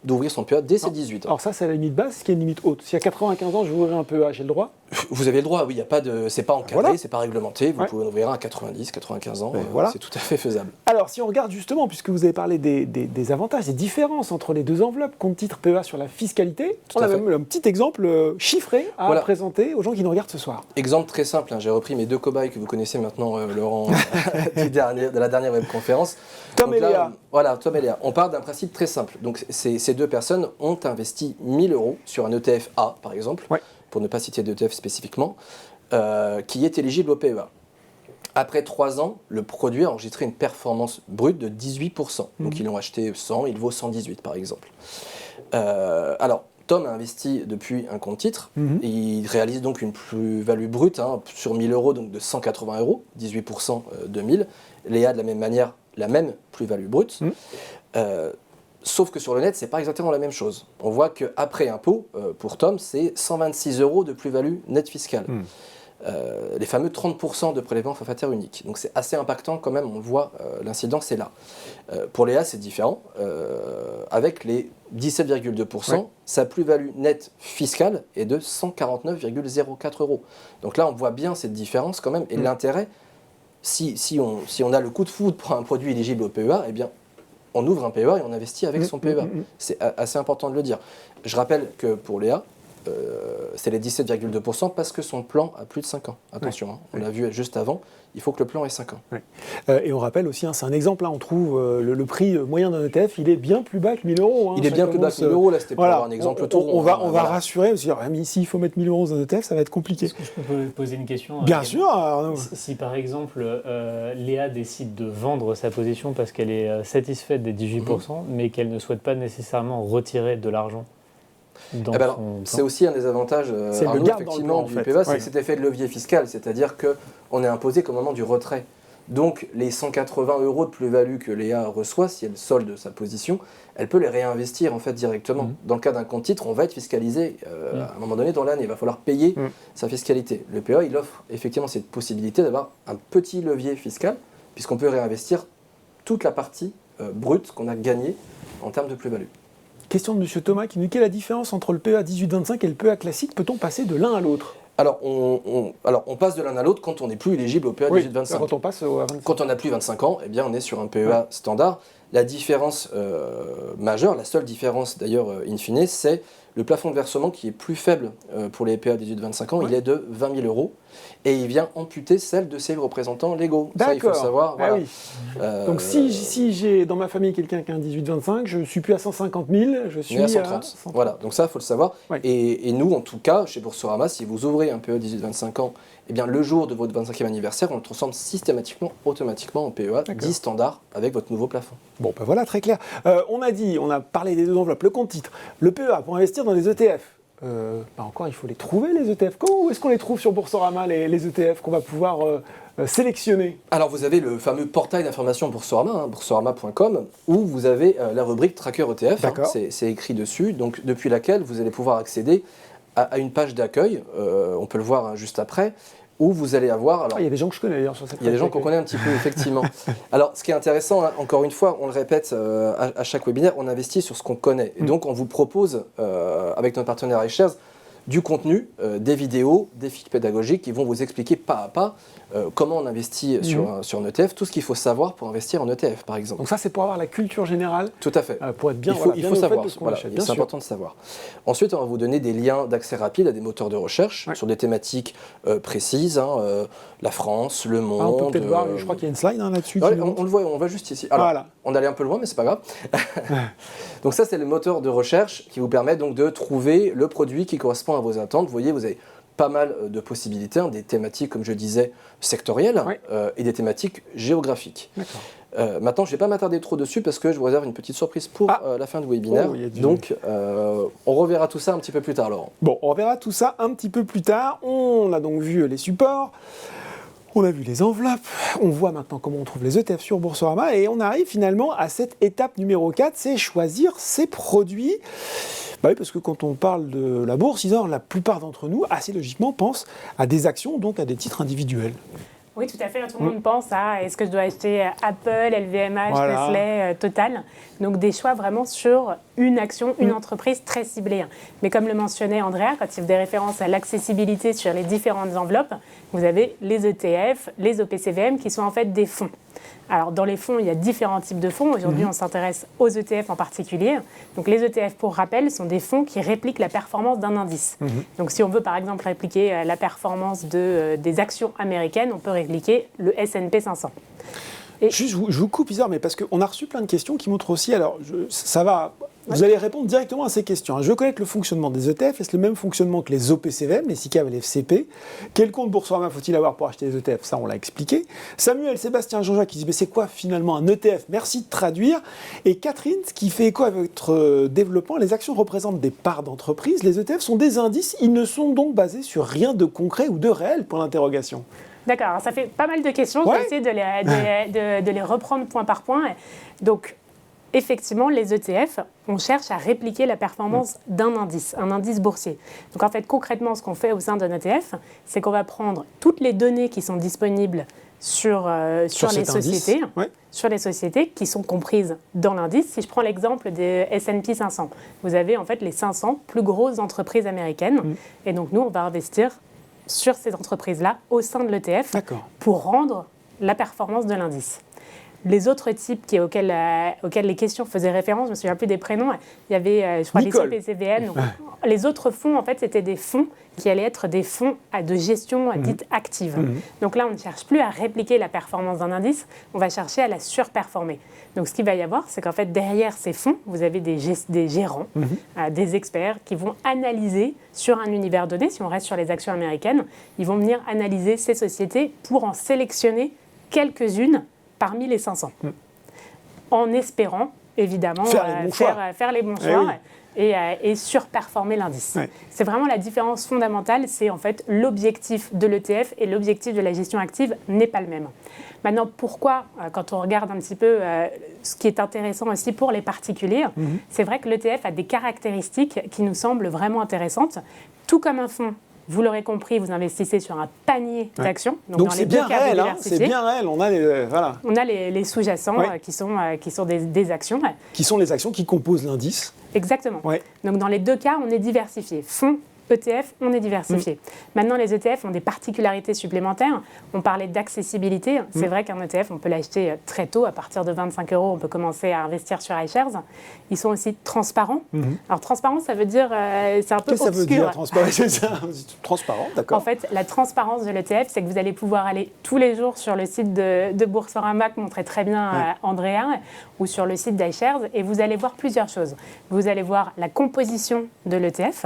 d'ouvrir son PEA dès ses 18 ans. Alors ça, c'est la limite basse, ce qui est une limite haute. Si à 95 ans, je veux ouvrir un PEA, j'ai le droit? Vous avez le droit, oui, c'est pas encadré, Voilà. c'est pas réglementé, vous Ouais. pouvez en ouvrir un à 90, 95 ans, voilà. c'est tout à fait faisable. Alors, si on regarde justement, puisque vous avez parlé des avantages, des différences entre les deux enveloppes, compte-titre PEA sur la fiscalité, on à a fait. même un petit exemple chiffré à Voilà. présenter aux gens qui nous regardent ce soir. Exemple très simple, j'ai repris mes 2 cobayes que vous connaissez maintenant, Laurent, de la dernière webconférence. Tom Donc et là, Léa. Voilà, Tom et Léa. On part d'un principe très simple. Donc ces 2 personnes ont investi 1 000 € sur un ETF A, par exemple, Ouais. pour ne pas citer d'ETF spécifiquement, qui est éligible au PEA. Après 3 ans, le produit a enregistré une performance brute de 18%. Donc ils l'ont acheté 100, il vaut 118 par exemple. Alors, Tom a investi depuis un compte titre. Et il réalise donc une plus-value brute sur 1 000 €, donc de 180 €, 18% de 1000. Léa, de la même manière, la même plus-value brute. Sauf que sur le net, c'est pas exactement la même chose. On voit qu'après impôt, pour Tom, c'est 126 € de plus-value nette fiscale. Les fameux 30% de prélèvement forfaitaire unique. Donc c'est assez impactant quand même, on le voit, l'incidence est là. Pour Léa, c'est différent. Avec les 17,2%, Ouais. sa plus-value nette fiscale est de 149,04 €. Donc là, on voit bien cette différence quand même. Et l'intérêt, si on a le coup de foudre pour un produit éligible au PEA, eh bien, on ouvre un PEA et on investit avec son PEA. C'est assez important de le dire. Je rappelle que pour Léa, c'est les 17,2% parce que son plan a plus de 5 ans. Attention, on l'a vu juste avant, il faut que le plan ait 5 ans. Et on rappelle aussi, c'est un exemple, on trouve le prix moyen d'un ETF, il est bien plus bas que 1 000 €. Il est bien plus bas que 1 000 €, là c'était pour avoir un exemple tout rond. On va Voilà. rassurer, parce que même ici, il faut mettre 1 000 € dans un ETF, ça va être compliqué. Est-ce que je peux poser une question Bien sûr, Arnaud. Si par exemple Léa décide de vendre sa position parce qu'elle est satisfaite des 18%, mais qu'elle ne souhaite pas nécessairement retirer de l'argent dans Alors, son plan. c'est aussi un des avantages C'est le Arnaud, garde dans le effectivement, plan, en du fait. PEA, c'est Ouais. cet effet de levier fiscal, c'est-à-dire qu'on est imposé qu'au moment du retrait. Donc les 180 € de plus-value que Léa reçoit, si elle solde sa position, elle peut les réinvestir en fait directement. Dans le cas d'un compte titre, on va être fiscalisé à un moment donné dans l'année, il va falloir payer sa fiscalité. Le PEA, il offre effectivement cette possibilité d'avoir un petit levier fiscal, puisqu'on peut réinvestir toute la partie brute qu'on a gagnée en termes de plus-value. Question de M. Thomas qui nous dit quelle est la différence entre le PEA 18-25 et le PEA classique? Peut-on passer de l'un à l'autre? Alors on passe de l'un à l'autre quand on n'est plus éligible au PEA 18-25. Quand on passe au 25. Quand on n'a plus 25 ans, eh bien on est sur un PEA standard. La différence majeure, la seule différence d'ailleurs in fine, c'est le plafond de versement qui est plus faible pour les PEA 18-25 ans. Il est de 20 000 € et il vient amputer celle de ses représentants légaux. Ça, il faut le savoir. Ah Voilà. oui. Donc si j'ai dans ma famille quelqu'un qui a un 18-25, je ne suis plus à 150 000, je suis On est à à 130. 130. Voilà, donc ça, il faut le savoir. Ouais. Et nous, en tout cas, chez Boursorama, si vous ouvrez un PEA 18-25 ans, eh bien, le jour de votre 25e anniversaire, on le transforme systématiquement, automatiquement en PEA 10 standard avec votre nouveau plafond. Bon, ben voilà, très clair. On a parlé des deux enveloppes, le compte titre, le PEA pour investir dans les ETF. Encore, il faut les trouver, les ETF. Où est-ce qu'on les trouve sur Boursorama, les ETF qu'on va pouvoir sélectionner? Alors, vous avez le fameux portail d'information Boursorama, boursorama.com, où vous avez la rubrique Tracker ETF. D'accord. C'est écrit dessus, donc depuis laquelle vous allez pouvoir accéder à une page d'accueil, on peut le voir juste après, où vous allez avoir... Alors, Il y a des gens que je connais d'ailleurs sur cette page. il y a des gens qu'on connaît un petit peu, effectivement. Alors, ce qui est intéressant, encore une fois, on le répète à chaque webinaire, on investit sur ce qu'on connaît. Et donc, on vous propose, avec notre partenaire iShares, du contenu, des vidéos, des fiches pédagogiques qui vont vous expliquer pas à pas comment on investit sur un ETF, tout ce qu'il faut savoir pour investir en ETF, par exemple. Donc ça, c'est pour avoir la culture générale. Tout à fait. Pour être bien, il faut savoir. Voilà, c'est c'est important de savoir. Ensuite, on va vous donner des liens d'accès rapide à des moteurs de recherche sur des thématiques précises, la France, le monde. On peut peut-être voir, je crois qu'il y a une slide là-dessus. On le voit, on va juste ici. Alors, voilà. On allait un peu loin, mais c'est pas grave. Donc ça, c'est le moteur de recherche qui vous permet donc de trouver le produit qui correspond à vos attentes. Vous voyez, vous avez pas mal de possibilités, des thématiques, comme je disais, sectorielles et des thématiques géographiques. Maintenant, je ne vais pas m'attarder trop dessus parce que je vous réserve une petite surprise pour la fin du webinaire. Donc, on reverra tout ça un petit peu plus tard, Laurent. Bon, on reverra tout ça un petit peu plus tard. On a donc vu les supports, on a vu les enveloppes, on voit maintenant comment on trouve les ETF sur Boursorama et on arrive finalement à cette étape numéro 4, c'est choisir ses produits. Bah oui, parce que quand on parle de la bourse, la plupart d'entre nous, assez logiquement, pensent à des actions, donc à des titres individuels. Oui, tout à fait. Tout le monde pense à est-ce que je dois acheter Apple, LVMH, Nestlé, Total. Donc des choix vraiment sur une action, une entreprise très ciblée. Mais comme le mentionnait Andrea, quand il faisait référence à l'accessibilité sur les différentes enveloppes, vous avez les ETF, les OPCVM qui sont en fait des fonds. Alors, dans les fonds, il y a différents types de fonds. Aujourd'hui, on s'intéresse aux ETF en particulier. Donc, les ETF, pour rappel, sont des fonds qui répliquent la performance d'un indice. Donc, si on veut, par exemple, répliquer la performance des actions américaines, on peut répliquer le S&P 500. Juste, je vous coupe, Isor, mais parce qu'on a reçu plein de questions qui montrent aussi, alors ça va, vous allez répondre directement à ces questions. Je veux connaître le fonctionnement des ETF, est-ce le même fonctionnement que les OPCVM, les SICAV et les FCP? Quel compte Boursorama faut-il avoir pour acheter les ETF? Ça, on l'a expliqué. Samuel, Sébastien, Jean-Jacques qui dit, mais c'est quoi finalement un ETF? Merci de traduire. Et Catherine, qui fait écho avec votre développement, les actions représentent des parts d'entreprise, les ETF sont des indices, ils ne sont donc basés sur rien de concret ou de réel, point d'interrogation. D'accord, alors ça fait pas mal de questions, je vais essayer de les reprendre point par point. Donc, effectivement, les ETF, on cherche à répliquer la performance d'un indice, un indice boursier. Donc en fait, concrètement, ce qu'on fait au sein d'un ETF, c'est qu'on va prendre toutes les données qui sont disponibles sur les sociétés, sur les sociétés qui sont comprises dans l'indice. Si je prends l'exemple des S&P 500, vous avez en fait les 500 plus grosses entreprises américaines. Et donc nous, on va investir sur ces entreprises-là au sein de l'ETF pour rendre la performance de l'indice. Les autres types auxquels les questions faisaient référence, je ne me souviens plus des prénoms, il y avait, je crois, les OPCVM. Les autres fonds, en fait, c'était des fonds qui allaient être des fonds de gestion dite active. Donc là, on ne cherche plus à répliquer la performance d'un indice, on va chercher à la surperformer. Donc ce qu'il va y avoir, c'est qu'en fait, derrière ces fonds, vous avez des gérants, des experts qui vont analyser sur un univers donné, si on reste sur les actions américaines, ils vont venir analyser ces sociétés pour en sélectionner quelques-unes parmi les 500, en espérant, évidemment, faire les bons choix et surperformer l'indice. C'est vraiment la différence fondamentale, c'est en fait l'objectif de l'ETF et l'objectif de la gestion active n'est pas le même. Maintenant, pourquoi, quand on regarde un petit peu ce qui est intéressant aussi pour les particuliers, c'est vrai que l'ETF a des caractéristiques qui nous semblent vraiment intéressantes, tout comme un fonds. Vous l'aurez compris, vous investissez sur un panier d'actions. Donc c'est bien réel, c'est bien réel. On a les sous-jacents qui sont des actions. Qui sont les actions qui composent l'indice. Exactement. Donc dans les deux cas, on est diversifié. Fonds, ETF, on est diversifié. Maintenant, les ETF ont des particularités supplémentaires. On parlait d'accessibilité. C'est vrai qu'un ETF, on peut l'acheter très tôt. À partir de 25 €, on peut commencer à investir sur iShares. Ils sont aussi transparents. Alors, transparent, ça veut dire... c'est un peu obscur. Qu'est-ce que ça veut dire, transparent, d'accord. En fait, la transparence de l'ETF, c'est que vous allez pouvoir aller tous les jours sur le site de Boursorama, que montrait très bien Andrea, ou sur le site d'iShares, et vous allez voir plusieurs choses. Vous allez voir la composition de l'ETF.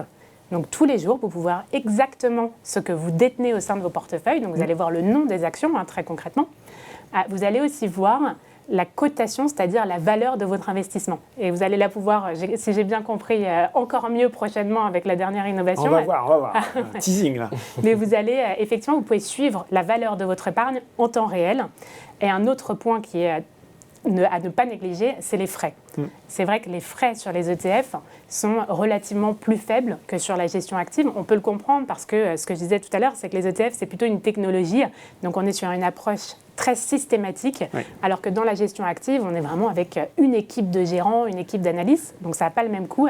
Donc tous les jours, vous pouvez voir exactement ce que vous détenez au sein de vos portefeuilles. Donc vous allez voir le nom des actions, très concrètement. Vous allez aussi voir la cotation, c'est-à-dire la valeur de votre investissement. Et vous allez la pouvoir, si j'ai bien compris, encore mieux prochainement avec la dernière innovation. On va voir. Teasing, là. Mais vous allez, effectivement, vous pouvez suivre la valeur de votre épargne en temps réel. Et un autre point qui est à ne pas négliger, c'est les frais. C'est vrai que les frais sur les ETF sont relativement plus faibles que sur la gestion active. On peut le comprendre parce que ce que je disais tout à l'heure, c'est que les ETF, c'est plutôt une technologie. Donc on est sur une approche très systématique, alors que dans la gestion active, on est vraiment avec une équipe de gérants, une équipe d'analystes. Donc ça n'a pas le même coût.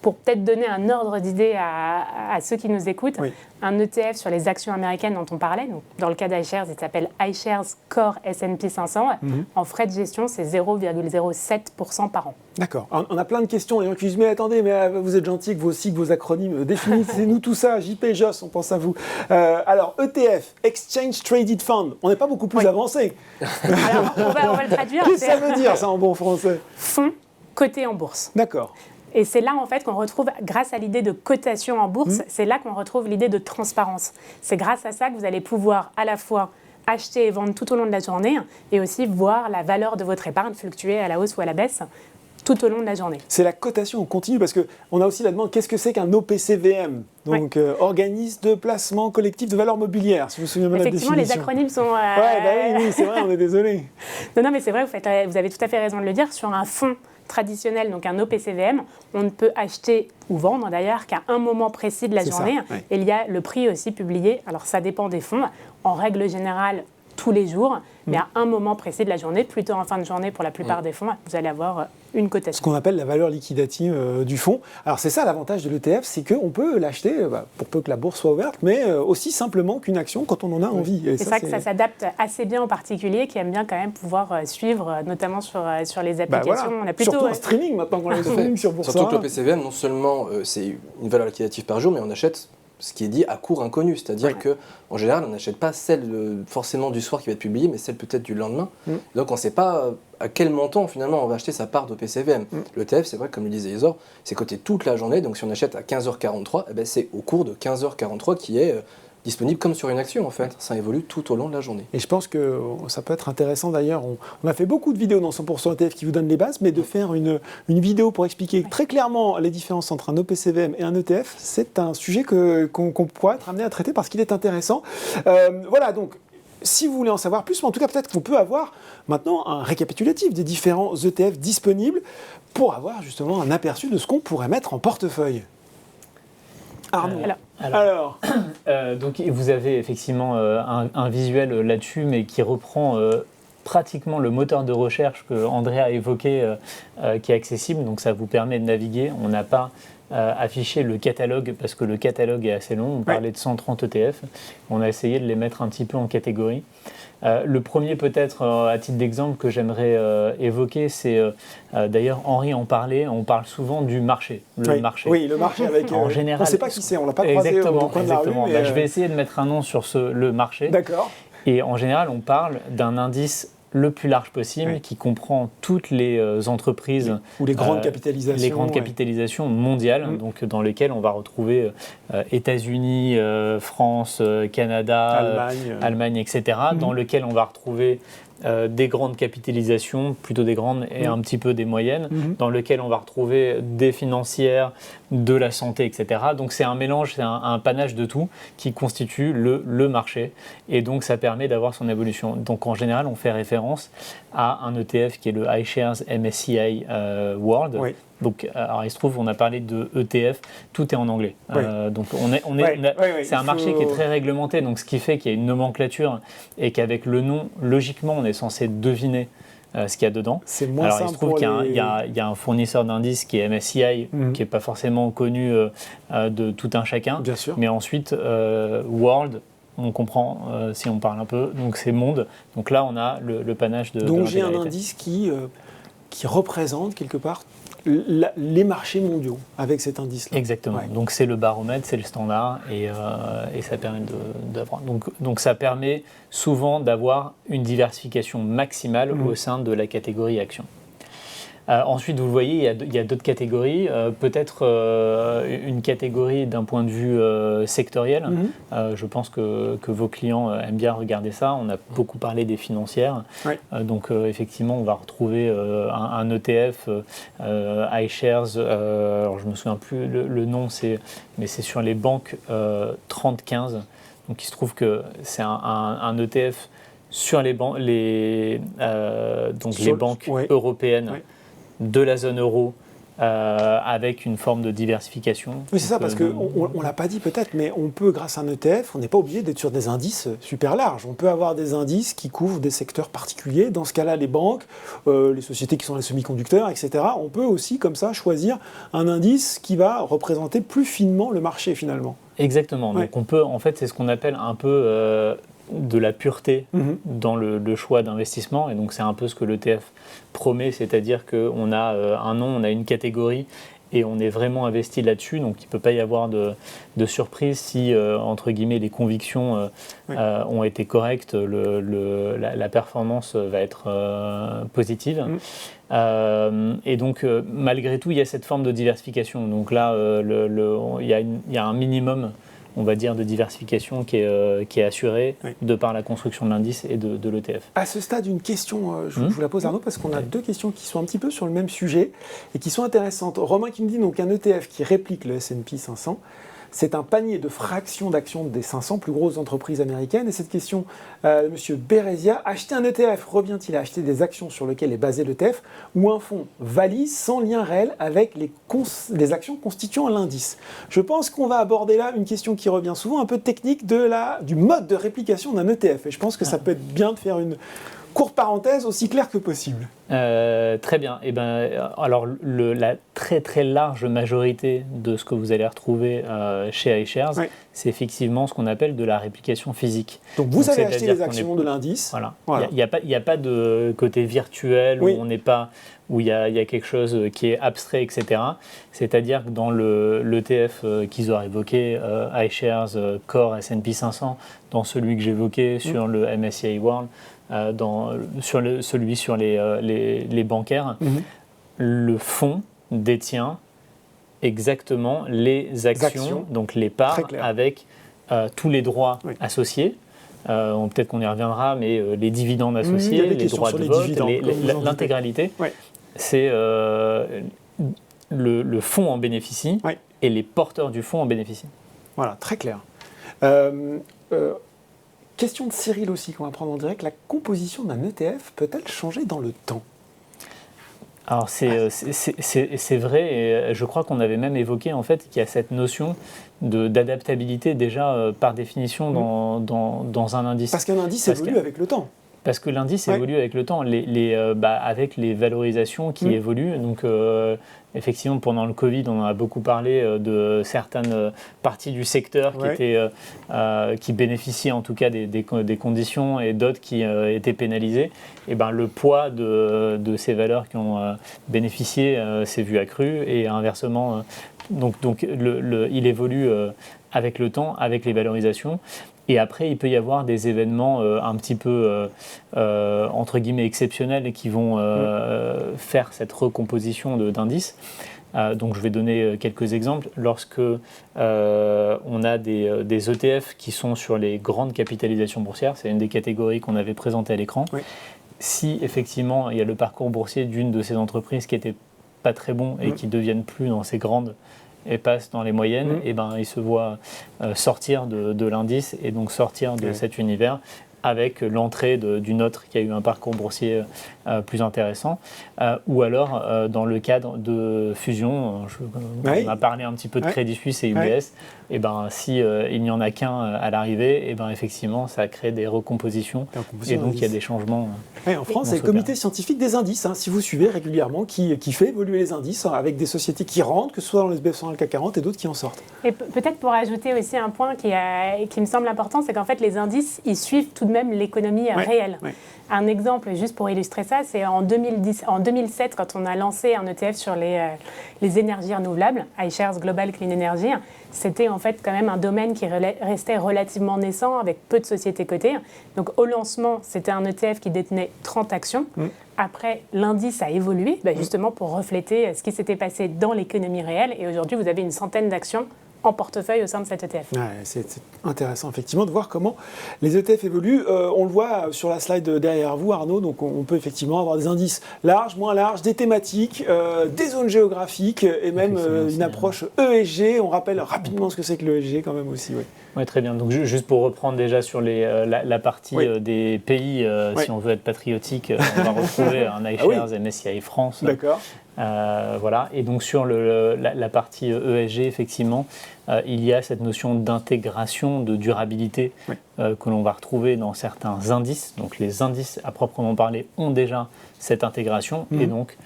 Pour peut-être donner un ordre d'idée à ceux qui nous écoutent, un ETF sur les actions américaines dont on parlait, donc dans le cas d'iShares, il s'appelle iShares Core S&P 500. En frais de gestion, c'est 0,07% par an. D'accord. On a plein de questions. Les gens qui disent mais attendez, mais vous êtes gentils, que vos sigles, vos acronymes, définissez-nous tout ça. JP, Joss, on pense à vous. Alors, ETF, Exchange Traded Fund, on n'est pas beaucoup plus avancé. Alors, on va le traduire. Qu'est-ce que ça veut dire, ça, en bon français? Fonds cotés en bourse. D'accord. Et c'est là, en fait, qu'on retrouve, grâce à l'idée de cotation en bourse, c'est là qu'on retrouve l'idée de transparence. C'est grâce à ça que vous allez pouvoir à la fois acheter et vendre tout au long de la journée et aussi voir la valeur de votre épargne fluctuer à la hausse ou à la baisse tout au long de la journée. C'est la cotation en continu parce qu'on a aussi la demande, qu'est-ce que c'est qu'un OPCVM? Donc, organisme de placement collectif de valeur mobilière, si vous vous souvenez de la définition. Effectivement, les acronymes sont... oui, c'est vrai, on est désolé. Non, mais c'est vrai, vous avez tout à fait raison de le dire. Sur un fonds traditionnel, donc un OPCVM, on ne peut acheter ou vendre d'ailleurs qu'à un moment précis de la journée. Et il y a le prix aussi publié. Alors, ça dépend des fonds. En règle générale, tous les jours, mais à un moment précis de la journée, plutôt en fin de journée pour la plupart des fonds, vous allez avoir une cotation. Ce qu'on appelle la valeur liquidative du fonds. Alors c'est ça l'avantage de l'ETF, c'est qu'on peut l'acheter pour peu que la bourse soit ouverte, mais aussi simplement qu'une action quand on en a envie. Et c'est ça que ça s'adapte assez bien aux particuliers qui aiment bien quand même pouvoir suivre, notamment sur les applications. Voilà. On a plutôt, surtout en streaming maintenant qu'on est en streaming sur Boursorama. Surtout que l'OPCVM, non seulement c'est une valeur liquidative par jour, mais on achète ce qui est dit à cours inconnu, c'est-à-dire qu'en général, on n'achète pas celle forcément du soir qui va être publiée, mais celle peut-être du lendemain. Donc on ne sait pas à quel montant finalement on va acheter sa part d'OPCVM. L'ETF, c'est vrai, comme le disait Isor, c'est coté toute la journée, donc si on achète à 15h43, c'est au cours de 15h43 qui est disponible comme sur une action en fait. Ça évolue tout au long de la journée. Et je pense que ça peut être intéressant d'ailleurs. On a fait beaucoup de vidéos dans 100% ETF qui vous donnent les bases, mais de faire une vidéo pour expliquer très clairement les différences entre un OPCVM et un ETF, c'est un sujet qu'on pourra être amené à traiter parce qu'il est intéressant. Voilà, donc si vous voulez en savoir plus, mais en tout cas peut-être qu'on peut avoir maintenant un récapitulatif des différents ETF disponibles pour avoir justement un aperçu de ce qu'on pourrait mettre en portefeuille. Arnaud. Alors. Donc vous avez effectivement un visuel là-dessus, mais qui reprend pratiquement le moteur de recherche que Andrea a évoqué, qui est accessible. Donc ça vous permet de naviguer. On n'a pas affiché le catalogue parce que le catalogue est assez long. On parlait de 130 ETF. On a essayé de les mettre un petit peu en catégorie. Le premier peut-être, à titre d'exemple, que j'aimerais évoquer, c'est d'ailleurs Henri en parlait, on parle souvent du marché. Marché. Oui, le marché avec... en général, on ne sait pas qui c'est, on ne l'a pas croisé au coin de la rue. Mais je vais essayer de mettre un nom sur le marché. D'accord. Et en général, on parle d'un indice le plus large possible qui comprend toutes les entreprises ou les grandes capitalisations, capitalisations mondiales, donc dans lesquelles on va retrouver États-Unis, France, Canada, Allemagne, etc. Dans lesquelles on va retrouver des grandes capitalisations, plutôt des grandes et un petit peu des moyennes, dans lesquelles on va retrouver des financières, de la santé, etc. Donc c'est un mélange, c'est un panache de tout qui constitue le marché, et donc ça permet d'avoir son évolution. Donc en général, on fait référence à un ETF qui est le iShares MSCI World. Donc, alors il se trouve, on a parlé de ETF, tout est en anglais. Donc c'est un marché qui est très réglementé, donc ce qui fait qu'il y a une nomenclature et qu'avec le nom, logiquement, on est censé deviner ce qu'il y a dedans. C'est moins alors simple. Il se trouve qu'il y a un fournisseur d'indices qui est MSCI, qui n'est pas forcément connu de tout un chacun. Bien sûr. Mais ensuite, World, on comprend si on parle un peu, donc c'est monde. Donc là, on a le panache de donc j'ai un l'intégralité. indice qui représente quelque part les marchés mondiaux avec cet indice-là. Exactement. Donc c'est le baromètre, c'est le standard, et ça permet d'avoir. Donc ça permet souvent d'avoir une diversification maximale au sein de la catégorie action. Ensuite, vous le voyez, il y a d'autres catégories. Peut-être une catégorie d'un point de vue sectoriel. Je pense que vos clients aiment bien regarder ça. On a beaucoup parlé des financières. Donc, effectivement, on va retrouver un ETF, iShares. Alors, je ne me souviens plus le nom, mais c'est sur les banques 30-15. Donc, il se trouve que c'est un ETF sur les banques européennes, de la zone euro avec une forme de diversification. Oui, c'est ça, parce qu'on ne l'a pas dit peut-être, mais on peut, grâce à un ETF, on n'est pas obligé d'être sur des indices super larges. On peut avoir des indices qui couvrent des secteurs particuliers. Dans ce cas-là, les banques, les sociétés qui sont les semi-conducteurs, etc. On peut aussi, comme ça, choisir un indice qui va représenter plus finement le marché, finalement. Exactement. Ouais. Donc on peut, en fait, c'est ce qu'on appelle un peu de la pureté dans le choix d'investissement. Et donc c'est un peu ce que l'ETF promet, c'est-à-dire qu'on a un nom, on a une catégorie et on est vraiment investi là-dessus. Donc il ne peut pas y avoir de surprise si, entre guillemets, les convictions ont été correctes, la performance va être positive. Et donc, malgré tout, il y a cette forme de diversification. Donc là, il y a un minimum, on va dire, de diversification qui est assuré de par la construction de l'indice et de l'ETF. À ce stade, une question, je vous la pose Arnaud, parce qu'on a deux questions qui sont un petit peu sur le même sujet et qui sont intéressantes. Romain qui me dit donc un ETF qui réplique le S&P 500, c'est un panier de fractions d'actions des 500 plus grosses entreprises américaines. Et cette question, Monsieur Bérezia, acheter un ETF revient-il à acheter des actions sur lesquelles est basé l'ETF ou un fonds valise sans lien réel avec les actions constituant l'indice? Je pense qu'on va aborder là une question qui revient souvent, un peu technique du mode de réplication d'un ETF. Et je pense que ça peut être bien de faire une courte parenthèse aussi claire que possible. Très bien. Eh ben, alors, la très très large majorité de ce que vous allez retrouver chez iShares, c'est effectivement ce qu'on appelle de la réplication physique. Donc vous avez acheté les actions de l'indice. Voilà. Il n'y a pas de côté virtuel où on n'est pas, où il y a quelque chose qui est abstrait, etc. C'est-à-dire que dans l'ETF qu'ils ont évoqué, iShares Core S&P 500, dans celui que j'évoquais sur le MSCI World, celui sur les bancaires, le fonds détient exactement les actions, donc les parts avec tous les droits associés. Peut-être qu'on y reviendra, mais les dividendes associés, les droits de vote, l'intégralité, c'est le fonds en bénéficie et les porteurs du fonds en bénéficient. Voilà, très clair. Question de Cyril aussi qu'on va prendre en direct. La composition d'un ETF peut-elle changer dans le temps ? Alors c'est vrai, et je crois qu'on avait même évoqué en fait qu'il y a cette notion d'adaptabilité déjà par définition dans un indice. Parce qu'un indice évolue avec le temps. Parce que l'indice évolue avec le temps, avec les valorisations qui évoluent. Donc, effectivement, pendant le Covid, on en a beaucoup parlé de certaines parties du secteur qui bénéficiaient en tout cas des conditions et d'autres qui étaient pénalisées. Et le poids de ces valeurs qui ont bénéficié s'est vu accru et inversement. Donc il évolue avec le temps, avec les valorisations. Et après, il peut y avoir des événements un petit peu, entre guillemets, exceptionnels qui vont faire cette recomposition d'indices. Donc, je vais donner quelques exemples. Lorsque on a des ETF qui sont sur les grandes capitalisations boursières, c'est une des catégories qu'on avait présentées à l'écran. Si, effectivement, il y a le parcours boursier d'une de ces entreprises qui n'était pas très bon et qui ne deviennent plus dans ces grandes et passe dans les moyennes, et il se voit sortir de l'indice et donc sortir de cet univers avec l'entrée d'une autre qui a eu un parcours boursier plus intéressant, ou alors dans le cadre de fusion, on a parlé un petit peu de Crédit Suisse et UBS, et si il n'y en a qu'un à l'arrivée, et effectivement ça crée des recompositions et donc il y a des changements. En France, c'est le comité scientifique des indices, si vous suivez régulièrement, qui fait évoluer les indices avec des sociétés qui rentrent, que ce soit dans le SBF 100, le CAC 40 et d'autres qui en sortent. Et peut-être pour ajouter aussi un point qui me semble important, c'est qu'en fait les indices, ils suivent tout de même l'économie réelle. Un exemple, juste pour illustrer ça, c'est en 2007, quand on a lancé un ETF sur les énergies renouvelables, iShares Global Clean Energy. C'était en fait quand même un domaine qui restait relativement naissant avec peu de sociétés cotées. Donc au lancement, c'était un ETF qui détenait 30 actions. Après, l'indice a évolué justement pour refléter ce qui s'était passé dans l'économie réelle. Et aujourd'hui, vous avez une centaine d'actions en portefeuille au sein de cet ETF. C'est intéressant effectivement de voir comment les ETF évoluent. On le voit sur la slide derrière vous, Arnaud. Donc on peut effectivement avoir des indices larges, moins larges, des thématiques, des zones géographiques et même une approche ESG. On rappelle rapidement ce que c'est que l'ESG quand même aussi. Oui, très bien. Donc, juste pour reprendre déjà sur la partie des pays, si on veut être patriotique, on va retrouver un iShares, MSCI France. D'accord. Voilà. Et donc, sur la partie ESG, effectivement, il y a cette notion d'intégration, de durabilité que l'on va retrouver dans certains indices. Donc, les indices, à proprement parler, ont déjà cette intégration. Et donc,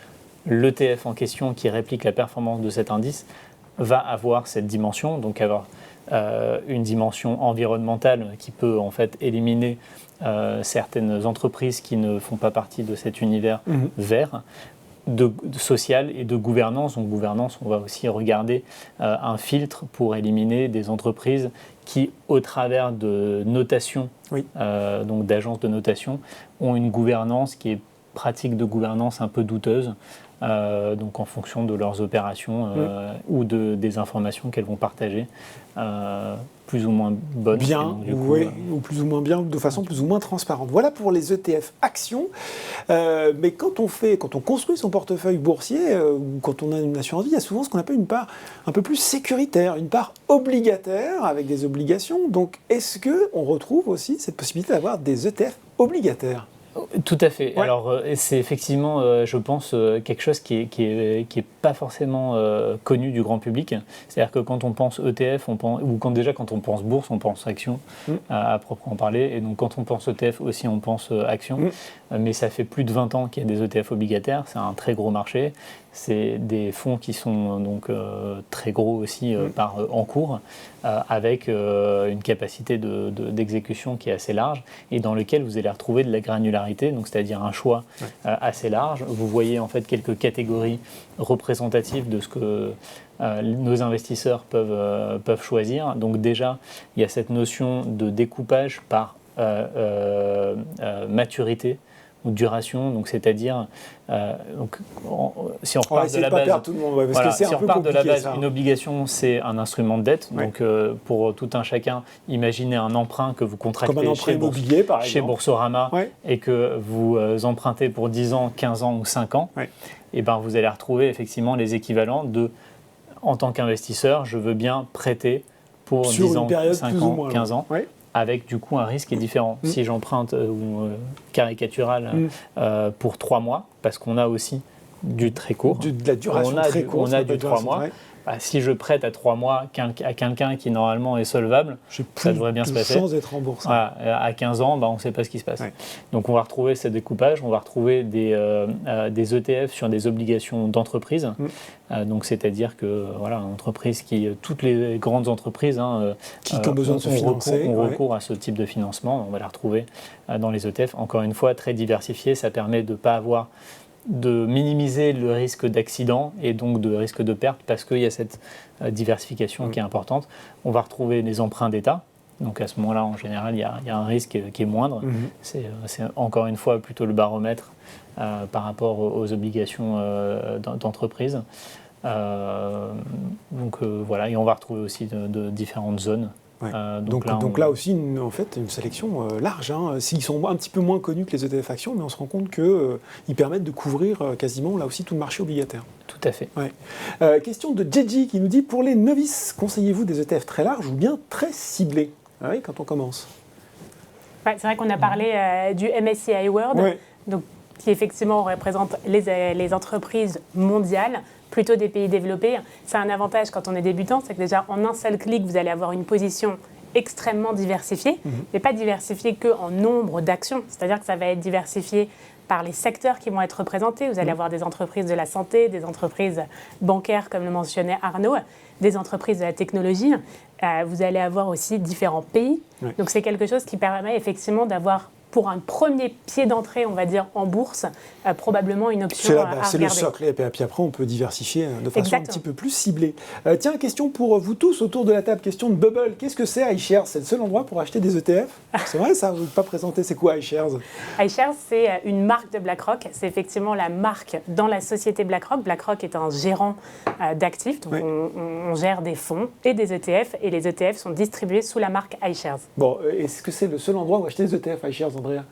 l'ETF en question, qui réplique la performance de cet indice, va avoir cette dimension, donc avoir une dimension environnementale qui peut en fait éliminer certaines entreprises qui ne font pas partie de cet univers vert, de social et de gouvernance. Donc gouvernance, on va aussi regarder un filtre pour éliminer des entreprises qui, au travers de notation, donc d'agences de notation, ont une gouvernance qui est pratique de gouvernance un peu douteuse. Donc en fonction de leurs opérations ou des informations qu'elles vont partager, plus ou moins bonnes. Bien, donc, du coup, ou plus ou moins bien, de façon plus ou moins transparente. Voilà pour les ETF actions. Mais quand on construit son portefeuille boursier, ou quand on a une assurance vie, il y a souvent ce qu'on appelle une part un peu plus sécuritaire, une part obligataire avec des obligations. Donc est-ce qu'on retrouve aussi cette possibilité d'avoir des ETF obligataires ? Tout à fait. Alors, c'est effectivement, je pense, quelque chose qui est pas forcément connu du grand public. C'est-à-dire que quand on pense ETF, ou quand on pense bourse, on pense action, à proprement parler. Et donc, quand on pense ETF aussi, on pense action. Mais ça fait plus de 20 ans qu'il y a des ETF obligataires. C'est un très gros marché. C'est des fonds qui sont donc très gros aussi par encours, avec une capacité d'exécution qui est assez large et dans lequel vous allez retrouver de la granularité, donc c'est-à-dire un choix assez large. Vous voyez en fait quelques catégories représentatives de ce que nos investisseurs peuvent choisir. Donc déjà, il y a cette notion de découpage par maturité ou duration, donc c'est-à-dire si on repart de la base, tout le monde, parce que c'est si un on peu repart de la base, ça. une obligation c'est un instrument de dette. Donc pour tout un chacun, imaginez un emprunt que vous contractez comme un emprunt immobilier, par exemple, chez Boursorama et que vous empruntez pour 10 ans, 15 ans ou 5 ans, et ben vous allez retrouver effectivement les équivalents de, en tant qu'investisseur, je veux bien prêter pour sur 10 ans, période 5 plus ans, ou moins 15 ans. Avec du coup un risque qui est différent. Si j'emprunte caricatural pour 3 mois, parce qu'on a aussi du très court, de la duration très courte, on a du 3 mois. Si je prête à 3 mois à quelqu'un qui normalement est solvable, ça devrait bien se passer. Chance d'être remboursé. À 15 ans, on ne sait pas ce qui se passe. Donc on va retrouver ce découpage, on va retrouver des ETF sur des obligations d'entreprise. Donc c'est-à-dire que entreprise toutes les grandes entreprises qui ont besoin de se financer, ont recours à ce type de financement. On va les retrouver dans les ETF. Encore une fois, très diversifié, ça permet de minimiser le risque d'accident et donc de risque de perte parce qu'il y a cette diversification qui est importante. On va retrouver des emprunts d'État. Donc à ce moment-là, en général, il y a un risque qui est moindre. C'est encore une fois plutôt le baromètre par rapport aux obligations d'entreprise. Et on va retrouver aussi de différentes zones. Donc là aussi, une sélection large. S'ils sont un petit peu moins connus que les ETF actions, mais on se rend compte qu'ils permettent de couvrir quasiment là aussi tout le marché obligataire. Tout à fait. Question de Jeji qui nous dit, pour les novices, conseillez-vous des ETF très larges ou bien très ciblés quand on commence? C'est vrai qu'on a parlé du MSCI World, donc, qui effectivement représente les entreprises mondiales, plutôt des pays développés. C'est un avantage quand on est débutant, c'est que déjà en un seul clic, vous allez avoir une position extrêmement diversifiée, mais pas diversifiée qu'en nombre d'actions, c'est-à-dire que ça va être diversifié par les secteurs qui vont être représentés. Vous allez avoir des entreprises de la santé, des entreprises bancaires, comme le mentionnait Arnaud, des entreprises de la technologie. Vous allez avoir aussi différents pays. Donc c'est quelque chose qui permet effectivement d'avoir, pour un premier pied d'entrée, on va dire, en bourse, probablement une option à regarder. C'est le socle, et puis après on peut diversifier de façon un petit peu plus ciblée. Tiens, question pour vous tous autour de la table, question de Bubble. Qu'est-ce que c'est iShares? C'est le seul endroit pour acheter des ETF? C'est vrai ça, vous ne pas présenter, c'est quoi iShares? iShares, c'est une marque de BlackRock. C'est effectivement la marque dans la société BlackRock. BlackRock est un gérant d'actifs, donc on gère des fonds et des ETF, et les ETF sont distribués sous la marque iShares. Bon, est-ce que c'est le seul endroit où acheter des ETF iShares, Andrea?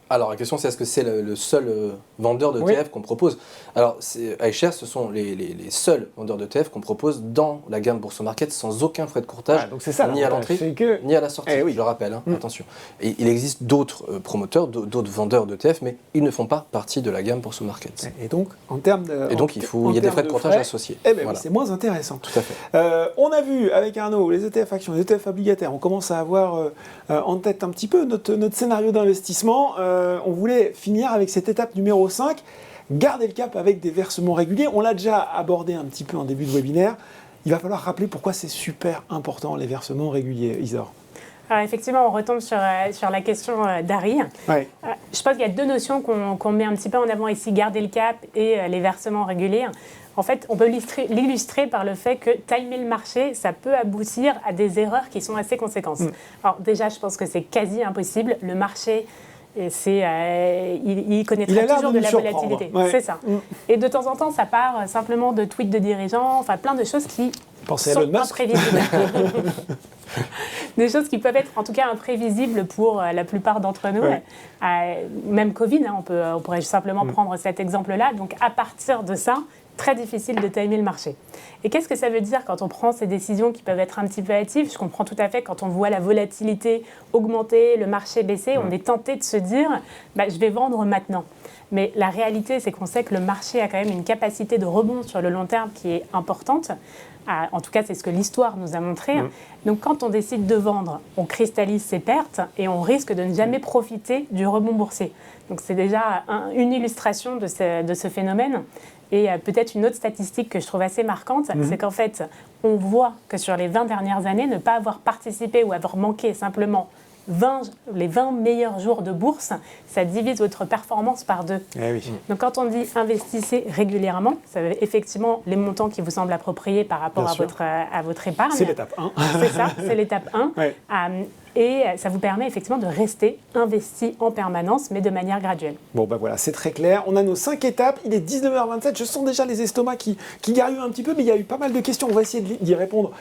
Alors la question c'est est-ce que c'est le seul vendeur d'ETF qu'on propose? Alors iShares, ce sont les seuls vendeurs d'ETF qu'on propose dans la gamme Boursorama Market sans aucun frais de courtage, donc c'est ça, ni à l'entrée, ni à la sortie, je le rappelle, attention. Et il existe d'autres promoteurs, d'autres vendeurs d'ETF, mais ils ne font pas partie de la gamme Boursorama Market. Et donc, en termes de... il y a des frais de courtage associés. Eh bien, c'est moins intéressant. Tout à fait. On a vu avec Arnaud les ETF actions, les ETF obligataires. On commence à avoir en tête un petit peu notre scénario d'investissement. On voulait finir avec cette étape numéro 5, garder le cap avec des versements réguliers. On l'a déjà abordé un petit peu en début de webinaire. Il va falloir rappeler pourquoi c'est super important les versements réguliers, Isor. Alors effectivement, on retombe sur la question d'Harry. Ouais. Je pense qu'il y a deux notions qu'on met un petit peu en avant ici, garder le cap et les versements réguliers. En fait, on peut l'illustrer par le fait que timer le marché, ça peut aboutir à des erreurs qui sont assez conséquentes. Alors déjà, je pense que c'est quasi impossible. Le marché, il connaîtra toujours de la volatilité. Ouais. C'est ça. Et de temps en temps, ça part simplement de tweets de dirigeants, enfin plein de choses qui sont imprévisibles. Des choses qui peuvent être en tout cas imprévisibles pour la plupart d'entre nous. Ouais. Même Covid, on pourrait simplement prendre cet exemple-là. Donc à partir de ça, très difficile de timer le marché. Et qu'est-ce que ça veut dire quand on prend ces décisions qui peuvent être un petit peu hâtives? Je comprends tout à fait quand on voit la volatilité augmenter, le marché baisser, on est tenté de se dire je vais vendre maintenant. Mais la réalité, c'est qu'on sait que le marché a quand même une capacité de rebond sur le long terme qui est importante. En tout cas, c'est ce que l'histoire nous a montré. Donc, quand on décide de vendre, on cristallise ses pertes et on risque de ne jamais profiter du rebond boursier. Donc, c'est déjà une illustration de ce phénomène. Et peut-être une autre statistique que je trouve assez marquante, c'est qu'en fait, on voit que sur les 20 dernières années, ne pas avoir participé ou avoir manqué simplement les 20 meilleurs jours de bourse, ça divise votre performance par 2. Eh oui. Donc quand on dit investissez régulièrement, ça veut effectivement les montants qui vous semblent appropriés par rapport à votre épargne. C'est l'étape 1. C'est ça, c'est l'étape 1. Ouais. Et ça vous permet effectivement de rester investi en permanence, mais de manière graduelle. Bon, voilà, c'est très clair. On a nos 5 étapes. Il est 19h27. Je sens déjà les estomacs qui gargouillent un petit peu, mais il y a eu pas mal de questions. On va essayer d'y répondre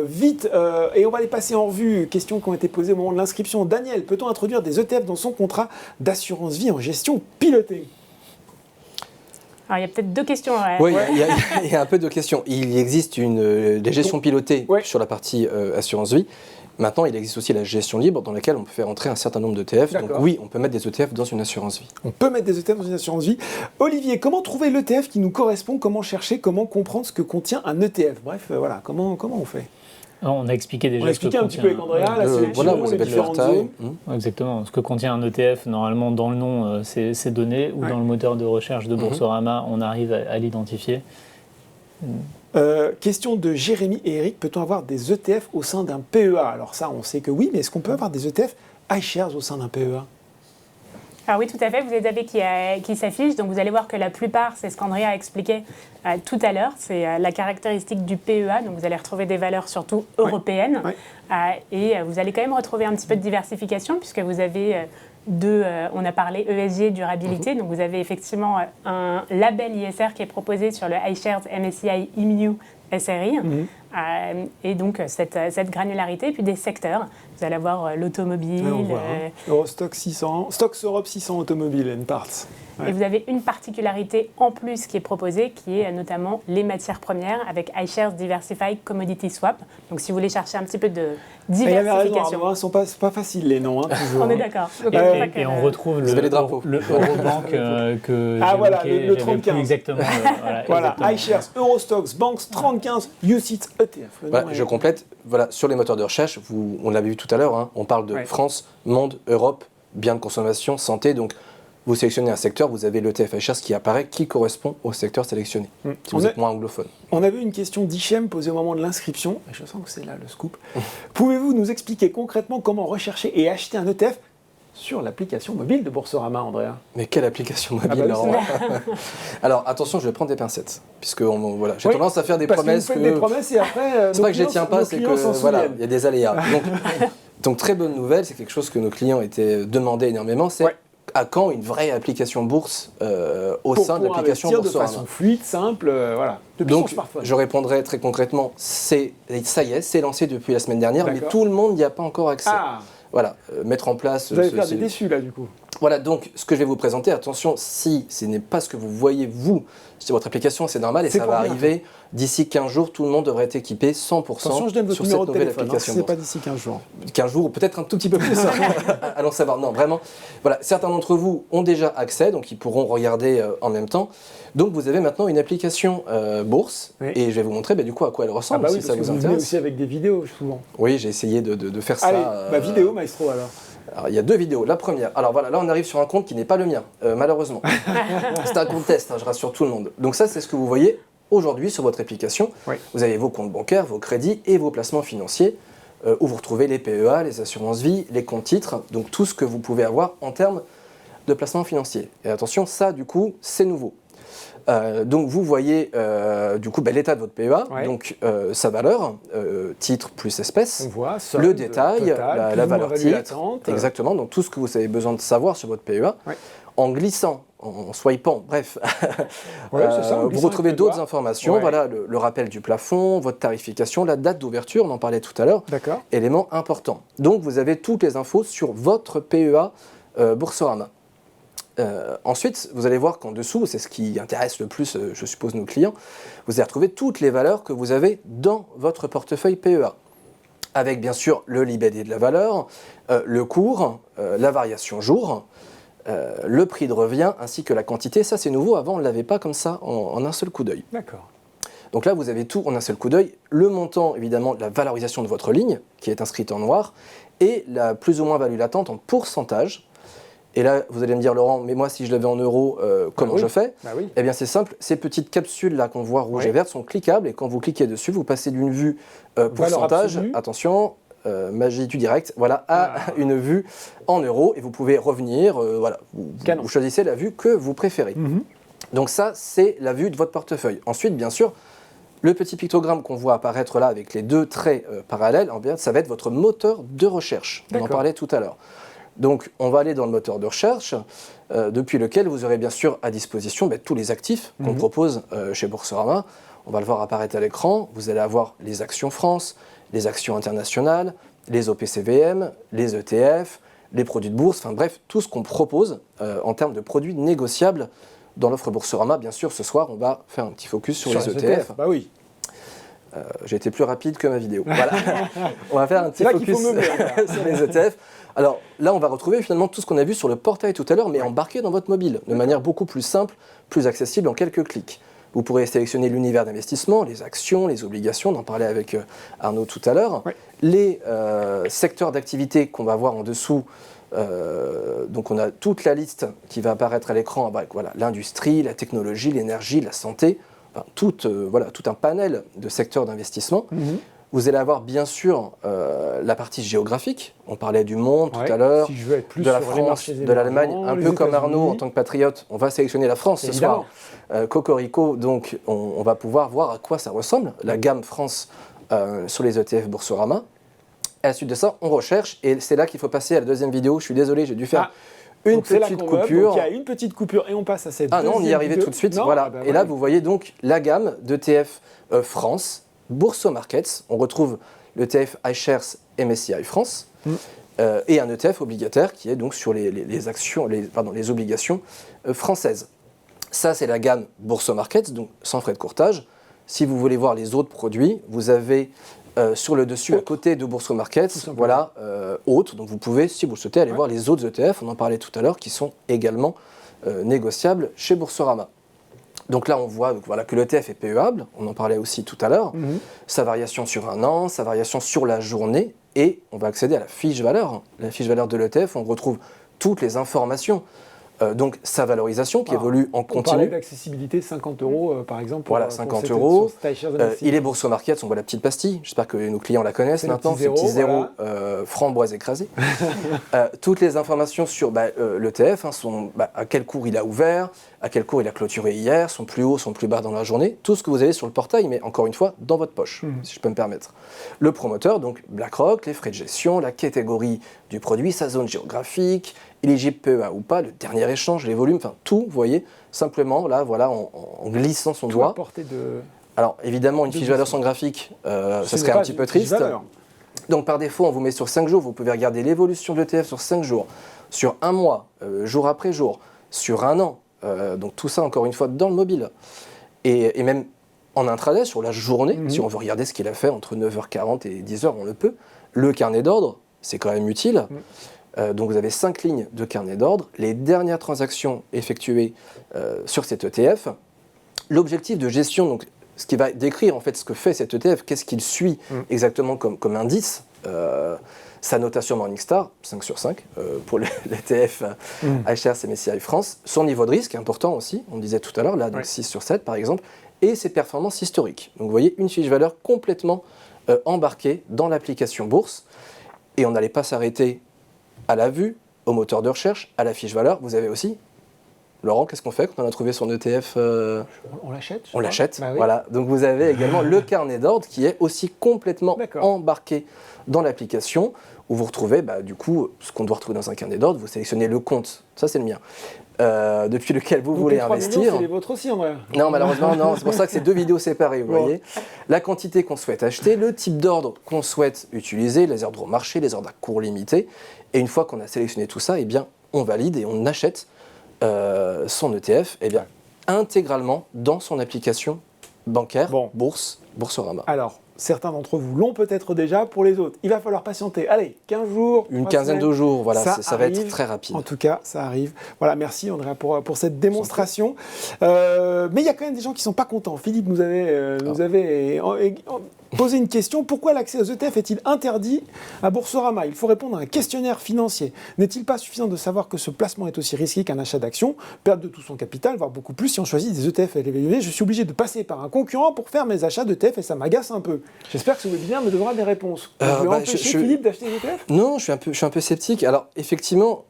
vite et on va les passer en revue. Questions qui ont été posées au moment de l'inscription. Daniel, peut-on introduire des ETF dans son contrat d'assurance vie en gestion pilotée? Alors, il y a peut-être deux questions. Oui, il y a un peu de questions. Il existe des gestions pilotées sur la partie assurance vie. Maintenant, il existe aussi la gestion libre dans laquelle on peut faire entrer un certain nombre d'ETF. Donc oui, on peut mettre des ETF dans une assurance vie. On peut mettre des ETF dans une assurance vie. Olivier, comment trouver l'ETF qui nous correspond? Comment chercher? Comment comprendre ce que contient un ETF? Bref, voilà, comment on fait? On a expliqué déjà un petit peu avec Andrea, la sélection, les différentes zones. Exactement. Ce que contient un ETF, normalement, dans le nom, c'est donné, ou dans le moteur de recherche de Boursorama, on arrive à l'identifier. Question de Jérémy et Eric, peut-on avoir des ETF au sein d'un PEA? Alors ça, on sait que oui, mais est-ce qu'on peut avoir des ETF iShares au sein d'un PEA? Alors oui, tout à fait, vous les avez qui s'affichent, donc vous allez voir que la plupart, c'est ce qu'Andrea a expliqué tout à l'heure, c'est la caractéristique du PEA, donc vous allez retrouver des valeurs surtout européennes, et vous allez quand même retrouver un petit peu de diversification, puisque vous avez on a parlé ESG, durabilité, donc vous avez effectivement un label ISR qui est proposé sur le iShares MSCI EMU SRI, et donc cette granularité, et puis des secteurs. Vous allez avoir l'automobile, Eurostock 600, Stocks Europe 600 automobile and parts. Et vous avez une particularité en plus qui est proposée, qui est notamment les matières premières avec iShares Diversified Commodity Swap. Donc si vous voulez chercher un petit peu de diversification. Ils sont pas faciles les noms, toujours. On est d'accord. Et on retrouve le Eurobank que j'ai le 35. Exactement. Voilà, iShares, Eurostocks, Banks 35, UCITS ETF. Je complète. Voilà, sur les moteurs de recherche, on l'avait vu tout à l'heure, on parle de France, monde, Europe, biens de consommation, santé. Donc, vous sélectionnez un secteur, vous avez l'ETF iShares qui apparaît, qui correspond au secteur sélectionné, si vous êtes moins anglophone. On avait une question d'Hichem posée au moment de l'inscription, et je sens que c'est là le scoop. Pouvez-vous nous expliquer concrètement comment rechercher et acheter un ETF sur l'application mobile de Boursorama, Andrea? Mais quelle application mobile, Laurent? Alors, attention, je vais prendre des pincettes, puisque j'ai tendance à faire des promesses que... des promesses et après... c'est pas que je les tiens pas, c'est que, il y a des aléas. Donc, très bonne nouvelle, c'est quelque chose que nos clients étaient demandés énormément, c'est à quand une vraie application bourse au sein de l'application Boursorama. De façon fluide, simple, voilà. Donc, je répondrai très concrètement, ça y est, c'est lancé depuis la semaine dernière, mais tout le monde n'y a pas encore accès. Voilà, mettre en place... Vous allez faire des déçus, là, du coup. Voilà, donc ce que je vais vous présenter, attention, si ce n'est pas ce que vous voyez vous sur votre application, c'est normal et C'est ça pour va bientôt. arriver d'ici 15 jours, tout le monde devrait être équipé 100% Attention, je donne votre sur numéro cette de nouvelle téléphone, application. c'est pas d'ici 15 jours. 15 jours ou peut-être un tout petit peu plus. Allons savoir. Non, vraiment. Voilà, certains d'entre vous ont déjà accès, donc ils pourront regarder en même temps. Donc vous avez maintenant une application bourse Oui. et je vais vous montrer du coup à quoi elle Ah ressemble bah oui, si parce ça que vous vous venez intéresse. aussi avec des vidéos souvent. Oui, j'ai essayé de faire ça. Allez, vidéo maestro alors. Alors, il y a 2 vidéos. La première, alors voilà, là on arrive sur un compte qui n'est pas le mien, malheureusement. C'est un compte test, je rassure tout le monde. Donc ça, c'est ce que vous voyez aujourd'hui sur votre application. Oui. Vous avez vos comptes bancaires, vos crédits et vos placements financiers, où vous retrouvez les PEA, les assurances vie, les comptes titres, donc tout ce que vous pouvez avoir en termes de placements financiers. Et attention, ça du coup, c'est nouveau. Donc vous voyez du coup l'état de votre PEA, Ouais. donc sa valeur, titre plus espèce. On voit solde, Le détail, total, la plus ou moins valeur value titre, latente. exactement, donc tout ce que vous avez besoin de savoir sur votre PEA, Ouais. en glissant, en swipant, bref, Ouais, c'est ça, en vous glissant retrouvez avec le d'autres doigt. informations, Ouais. voilà, le rappel du plafond, votre tarification, la date d'ouverture, on en parlait tout à l'heure, D'accord. élément important. Donc vous avez toutes les infos sur votre PEA Boursorama. Ensuite, vous allez voir qu'en dessous, c'est ce qui intéresse le plus, je suppose, nos clients, vous allez retrouver toutes les valeurs que vous avez dans votre portefeuille PEA. Avec bien sûr le libellé de la valeur, le cours, la variation jour, le prix de revient ainsi que la quantité. Ça, c'est nouveau. Avant, on ne l'avait pas comme ça en un seul coup d'œil. D'accord. Donc là, vous avez tout en un seul coup d'œil. Le montant, évidemment, de la valorisation de votre ligne, qui est inscrite en noir, et la plus ou moins value latente en pourcentage. Et là, vous allez me dire, Laurent, mais moi, si je l'avais en euros, comment oui. je fais? Bah oui. Eh bien, c'est simple. Ces petites capsules-là qu'on voit rouge Oui. et verte sont cliquables. Et quand vous cliquez dessus, vous passez d'une vue Valeur pourcentage, absolue. attention, magie du direct, voilà, à une vue en euros. Et vous pouvez revenir, voilà, Canon. vous choisissez la vue que vous préférez. Mhm. Donc ça, c'est la vue de votre portefeuille. Ensuite, bien sûr, le petit pictogramme qu'on voit apparaître là avec les 2 traits parallèles, en bien, ça va être votre moteur de recherche. On en D'accord. parlait tout à l'heure. Donc, on va aller dans le moteur de recherche, depuis lequel vous aurez bien sûr à disposition tous les actifs qu'on propose chez Boursorama. On va le voir apparaître à l'écran. Vous allez avoir les actions France, les actions internationales, les OPCVM, les ETF, les produits de bourse, enfin bref, tout ce qu'on propose en termes de produits négociables dans l'offre Boursorama. Bien sûr, ce soir, on va faire un petit focus sur les ETF. Bah oui. J'ai été plus rapide que ma vidéo. Voilà. On va faire un petit C'est là qu'il focus faut meubler, là. sur les ETF. Alors là, on va retrouver finalement tout ce qu'on a vu sur le portail tout à l'heure, mais embarqué dans votre mobile, de manière beaucoup plus simple, plus accessible en quelques clics. Vous pourrez sélectionner l'univers d'investissement, les actions, les obligations, on en parlait avec Arnaud tout à l'heure, Ouais. les secteurs d'activité qu'on va voir en dessous. Donc on a toute la liste qui va apparaître à l'écran avec voilà, l'industrie, la technologie, l'énergie, la santé, enfin, tout un panel de secteurs d'investissement. Mhm. Vous allez avoir bien sûr la partie géographique, on parlait du monde Ouais. tout à l'heure, Si je veux être plus de la sur les France, marchés de l'Allemagne, émergents, un les peu comme États-Unis. Arnaud en tant que patriote, on va sélectionner la France ce Évidemment. soir. Cocorico, donc on va pouvoir voir à quoi ça ressemble, la gamme France sur les ETF Boursorama. Et à la suite de ça, on recherche, et c'est là qu'il faut passer à la deuxième vidéo. Je suis désolé, j'ai dû faire une Donc c'est là petite qu'on va, coupure. donc il y a une petite coupure et on passe à cette Ah non, on y est deuxième arrivé vidéo. tout de suite. Non, Voilà. ah bah Et là, ouais. vous voyez donc la gamme d'ETF France, Bourso Markets. On retrouve l'ETF iShares MSCI France et un ETF obligataire qui est donc sur les actions, les obligations françaises. Ça, c'est la gamme Bourso Markets, donc sans frais de courtage. Si vous voulez voir les autres produits, vous avez sur le dessus, à côté de Bourso Markets, voilà, autres. Donc vous pouvez, si vous le souhaitez, aller voir les autres ETF, on en parlait tout à l'heure, qui sont également négociables chez Boursorama. Donc là, on voit voilà, que l'ETF est PEable, on en parlait aussi tout à l'heure, sa variation sur un an, sa variation sur la journée, et on va accéder à la fiche valeur. La fiche valeur de l'ETF, on retrouve toutes les informations. Donc sa valorisation qui évolue en On parlait continu. d'accessibilité, 50 € par exemple. Voilà, pour 50 cette- €. sur cette iShares MSCI. Il est Bourso Markets, on voit la petite pastille. J'espère que nos clients la connaissent C'est le maintenant. petit Ce petit zéro, zéro framboise écrasée. Toutes les informations sur l'ETF sont à quel cours il a ouvert, à quel cours il a clôturé hier, son plus haut, son plus bas dans la journée. Tout ce que vous avez sur le portail, mais encore une fois, dans votre poche, si je peux me permettre. Le promoteur, donc BlackRock, les frais de gestion, la catégorie du produit, sa zone géographique, éligible PEA ou pas, le dernier échange, les volumes, enfin tout, vous voyez, simplement là, voilà, en glissant son Tout à doigt. portée de... Alors évidemment, une de fiche valeur glissement. sans graphique, Ce ça n'est serait pas un petit peu une fiche triste. valeur. Donc par défaut, on vous met sur 5 jours, vous pouvez regarder l'évolution de l'ETF sur 5 jours, sur un mois, jour après jour, sur un an. Donc tout ça, encore une fois, dans le mobile. Et même en intraday, sur la journée, si on veut regarder ce qu'il a fait entre 9h40 et 10h, on le peut. Le carnet d'ordre, c'est quand même utile. Donc vous avez 5 lignes de carnet d'ordre, les dernières transactions effectuées sur cet ETF, l'objectif de gestion, donc ce qui va décrire en fait ce que fait cet ETF, qu'est-ce qu'il suit exactement comme indice, sa notation Morningstar, 5 sur 5 pour l'ETF HRC MSCI France, son niveau de risque important aussi, on disait tout à l'heure, là donc 6 sur 7 par exemple, et ses performances historiques. Donc vous voyez une fiche valeur complètement embarquée dans l'application bourse, et on n'allait pas s'arrêter à la vue, au moteur de recherche, à la fiche valeur. Vous avez aussi, Laurent, qu'est-ce qu'on fait quand on a trouvé son ETF On l'achète. On l'achète, Bah oui. voilà. Donc vous avez également le carnet d'ordre qui est aussi complètement embarqué dans l'application, où vous retrouvez du coup ce qu'on doit retrouver dans un carnet d'ordre. Vous sélectionnez le compte, ça c'est le mien, depuis lequel vous voulez investir. C'est les vôtres aussi, André. Non, malheureusement, non. C'est pour ça que c'est 2 vidéos séparées, vous voyez. La quantité qu'on souhaite acheter, le type d'ordre qu'on souhaite utiliser, les ordres au marché, les ordres à cours limité. Et une fois qu'on a sélectionné tout ça, eh bien, on valide et on achète son ETF intégralement dans son application bancaire, Boursorama. Alors, certains d'entre vous l'ont peut-être déjà, pour les autres, il va falloir patienter. Allez, 15 jours. Une quinzaine de jours, voilà, ça va être arrive. très rapide. En tout cas, ça arrive. Voilà, merci Andrea pour cette démonstration. Mais il y a quand même des gens qui ne sont pas contents. Philippe nous avait posé une question. Pourquoi l'accès aux ETF est-il interdit à Boursorama? Il faut répondre à un questionnaire financier. N'est-il pas suffisant de savoir que ce placement est aussi risqué qu'un achat d'actions, perte de tout son capital, voire beaucoup plus si on choisit des ETF élevés? Je suis obligé de passer par un concurrent pour faire mes achats d'ETF et ça m'agace un peu. J'espère que ce webinaire me donnera des réponses. Vous voulez empêcher Philippe d'acheter des ETF? Non, je suis un peu sceptique. Alors, effectivement,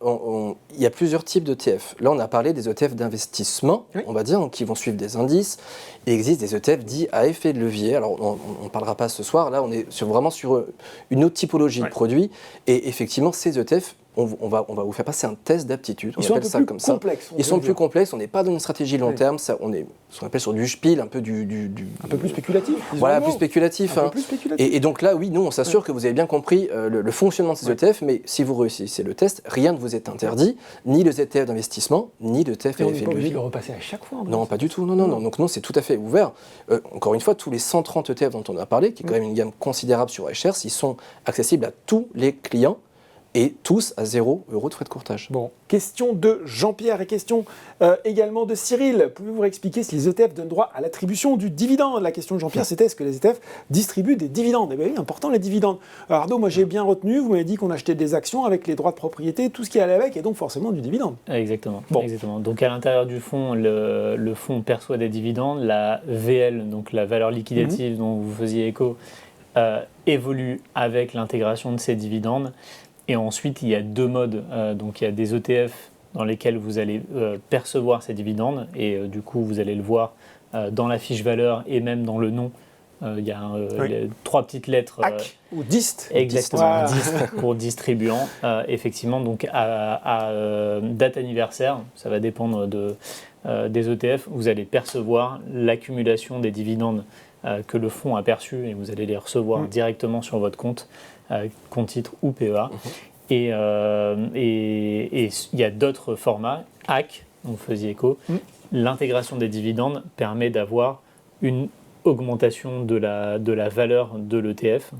il y a plusieurs types d'ETF. Là, on a parlé des ETF d'investissement, on va dire, qui vont suivre des indices. Il existe des ETF dits à effet de levier. Alors, on ne parlera pas ce soir. Là, on est vraiment sur une autre typologie de produits. Et effectivement, ces ETF, on va vous faire passer un test d'aptitude. Ils sont un peu plus complexes. Ils sont plus complexes. On n'est pas dans une stratégie long terme. Ça, on est ce qu'on appelle sur du spiel, un peu un peu plus spéculatif. Voilà, plus spéculatif. Un peu plus spéculatif. Et donc là, oui, nous, on s'assure que vous avez bien compris le fonctionnement de ces ETF. Mais si vous réussissez le test, rien ne vous est interdit, ni les ETF d'investissement, ni le ETF à effet de levier. On n'est pas obligé de le repasser à chaque fois. Non, pas du tout. Non. Donc non, c'est tout à fait ouvert. Encore une fois, tous les 130 ETF dont on a parlé, qui est quand même une gamme considérable sur HRC, ils sont accessibles à tous les clients et tous à 0 € de frais de courtage. Bon, question de Jean-Pierre et question également de Cyril. Pouvez-vous expliquer si les ETF donnent droit à l'attribution du dividende? La question de Jean-Pierre, c'était est-ce que les ETF distribuent des dividendes? Eh bien oui, important les dividendes. Alors Arnaud, moi j'ai bien retenu, vous m'avez dit qu'on achetait des actions avec les droits de propriété, tout ce qui allait avec, et donc forcément du dividende. Exactement. Donc à l'intérieur du fonds, le fonds perçoit des dividendes, la VL, donc la valeur liquidative dont vous faisiez écho, évolue avec l'intégration de ces dividendes. Et ensuite, il y a 2 modes. Donc, il y a des ETF dans lesquels vous allez percevoir ces dividendes. Et du coup, vous allez le voir dans la fiche valeur et même dans le nom. Il y a 3 petites lettres. AC ou DIST. Exactement, DIST pour distribuant. Effectivement, donc à date anniversaire, ça va dépendre des ETF, vous allez percevoir l'accumulation des dividendes que le fonds a perçus et vous allez les recevoir directement sur votre compte titre ou PEA. Et il y a d'autres formats, AC, dont vous faisiez écho. L'intégration des dividendes permet d'avoir une augmentation de la valeur de l'ETF.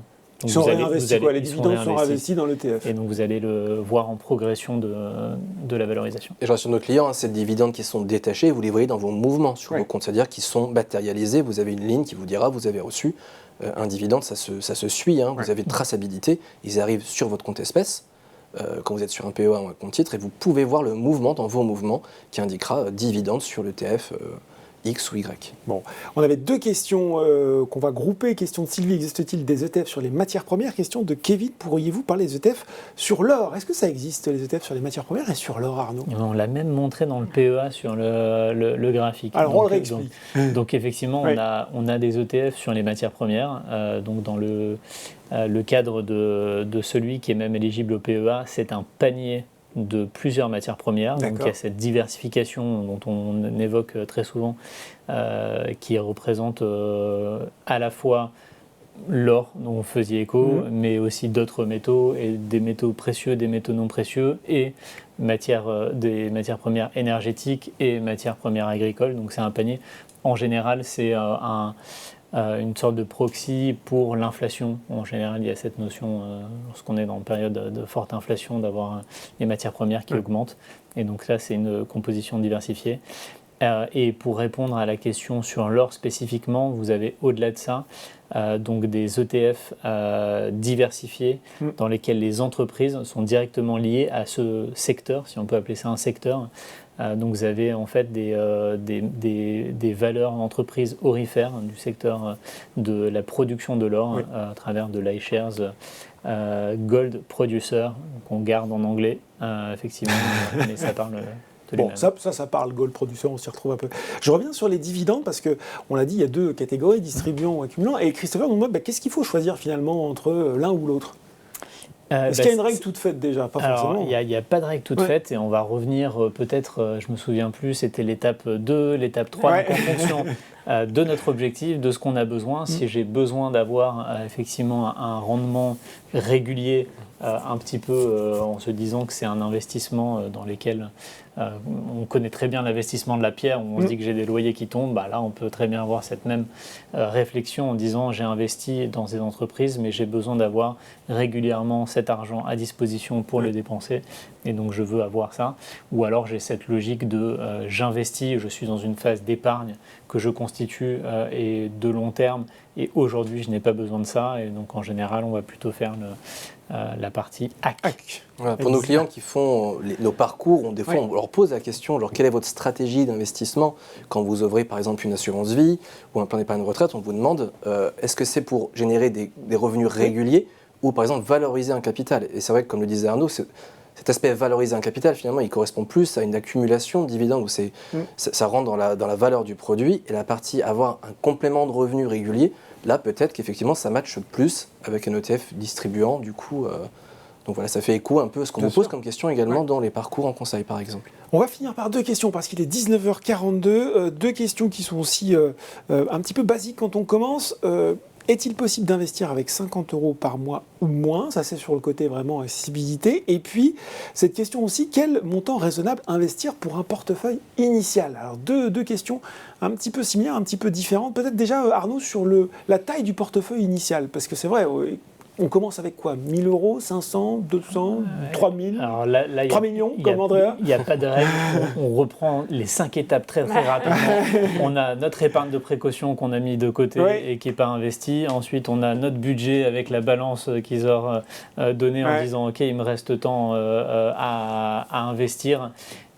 Ils sont réinvestis, les dividendes sont réinvestis dans l'ETF. Et donc vous allez le voir en progression de la valorisation. Et je rassure nos clients, ces dividendes qui sont détachés, vous les voyez dans vos mouvements sur vos comptes, c'est-à-dire qu'ils sont matérialisés. Vous avez une ligne qui vous dira vous avez reçu un dividende, ça se suit, vous avez une traçabilité, ils arrivent sur votre compte espèce. Quand vous êtes sur un PEA ou un compte titre, et vous pouvez voir le mouvement dans vos mouvements qui indiquera dividende sur l'ETF X ou Y. Bon, on avait 2 questions qu'on va grouper. Question de Sylvie, existe-t-il des ETF sur les matières premières? Question de Kevin, pourriez-vous parler des ETF sur l'or? Est-ce que ça existe, les ETF sur les matières premières et sur l'or, Arnaud? On l'a même montré dans le PEA sur le graphique. Alors on le réexplique. Donc effectivement, on a des ETF sur les matières premières. Donc dans le cadre de celui qui est même éligible au PEA, c'est un panier de plusieurs matières premières. Donc il y a cette diversification dont on évoque très souvent, qui représente à la fois l'or dont vous faisiez écho, mais aussi d'autres métaux, et des métaux précieux, des métaux non précieux, et des matières premières énergétiques et matières premières agricoles. Donc c'est un panier. En général, c'est une sorte de proxy pour l'inflation. En général, il y a cette notion, lorsqu'on est dans une période de forte inflation, d'avoir les matières premières qui augmentent. Et donc là, c'est une composition diversifiée. Et pour répondre à la question sur l'or spécifiquement, vous avez au-delà de ça donc des ETF diversifiés dans lesquels les entreprises sont directement liées à ce secteur, si on peut appeler ça un secteur. Donc vous avez en fait des valeurs entreprises orifères du secteur de la production de l'or à travers de l'iShares Gold Producer, qu'on garde en anglais, effectivement, mais ça parle... Bon, ça parle, Gold Producer, on s'y retrouve un peu. Je reviens sur les dividendes parce qu'on l'a dit, il y a 2 catégories, distribuant ou accumulant. Et Christopher, donc moi, qu'est-ce qu'il faut choisir finalement entre l'un ou l'autre ? Est-ce qu'il y a une règle toute faite déjà ? Pas forcément. Il n'y a pas de règle toute faite et on va revenir peut-être, je me souviens plus, c'était l'étape 2, l'étape 3, donc en fonction de notre objectif, de ce qu'on a besoin. Si j'ai besoin d'avoir effectivement un rendement régulier, un petit peu en se disant que c'est un investissement dans lequel on connaît très bien l'investissement de la pierre, où on se dit que j'ai des loyers qui tombent, là on peut très bien avoir cette même réflexion en disant j'ai investi dans ces entreprises mais j'ai besoin d'avoir régulièrement cet argent à disposition pour le dépenser et donc je veux avoir ça. Ou alors j'ai cette logique de j'investis, je suis dans une phase d'épargne que je constitue et de long terme et aujourd'hui je n'ai pas besoin de ça et donc en général on va plutôt faire la partie AC. Voilà, pour nos clients qui font nos parcours, des fois on leur pose la question, quelle est votre stratégie d'investissement quand vous ouvrez par exemple une assurance vie ou un plan d'épargne retraite, on vous demande est-ce que c'est pour générer des revenus réguliers ou par exemple valoriser un capital. Et c'est vrai que comme le disait Arnaud, cet aspect valoriser un capital finalement il correspond plus à une accumulation de dividendes où ça rentre dans la valeur du produit et la partie avoir un complément de revenus régulier, là peut-être qu'effectivement ça matche plus avec un ETF distribuant du coup. Donc voilà, ça fait écho un peu à ce qu'on vous pose comme question également dans les parcours en conseil par exemple. On va finir par 2 questions parce qu'il est 19h42. 2 questions qui sont aussi un petit peu basiques quand on commence. Est-il possible d'investir avec 50 € par mois ou moins ? Ça, c'est sur le côté vraiment accessibilité. Et puis, cette question aussi, quel montant raisonnable investir pour un portefeuille initial ? Alors, deux questions un petit peu similaires, un petit peu différentes. Peut-être déjà, Arnaud, sur la taille du portefeuille initial. Parce que c'est vrai, on commence avec quoi ? 1 000 €, 500, 200, 3 000 Alors là, 3 millions, comme Andrea ? Il n'y a pas de règle. On reprend les 5 étapes très très rapidement. On a notre épargne de précaution qu'on a mis de côté et qui n'est pas investie. Ensuite, on a notre budget avec la balance qu'ils ont donnée en disant « Ok, il me reste tant à investir ».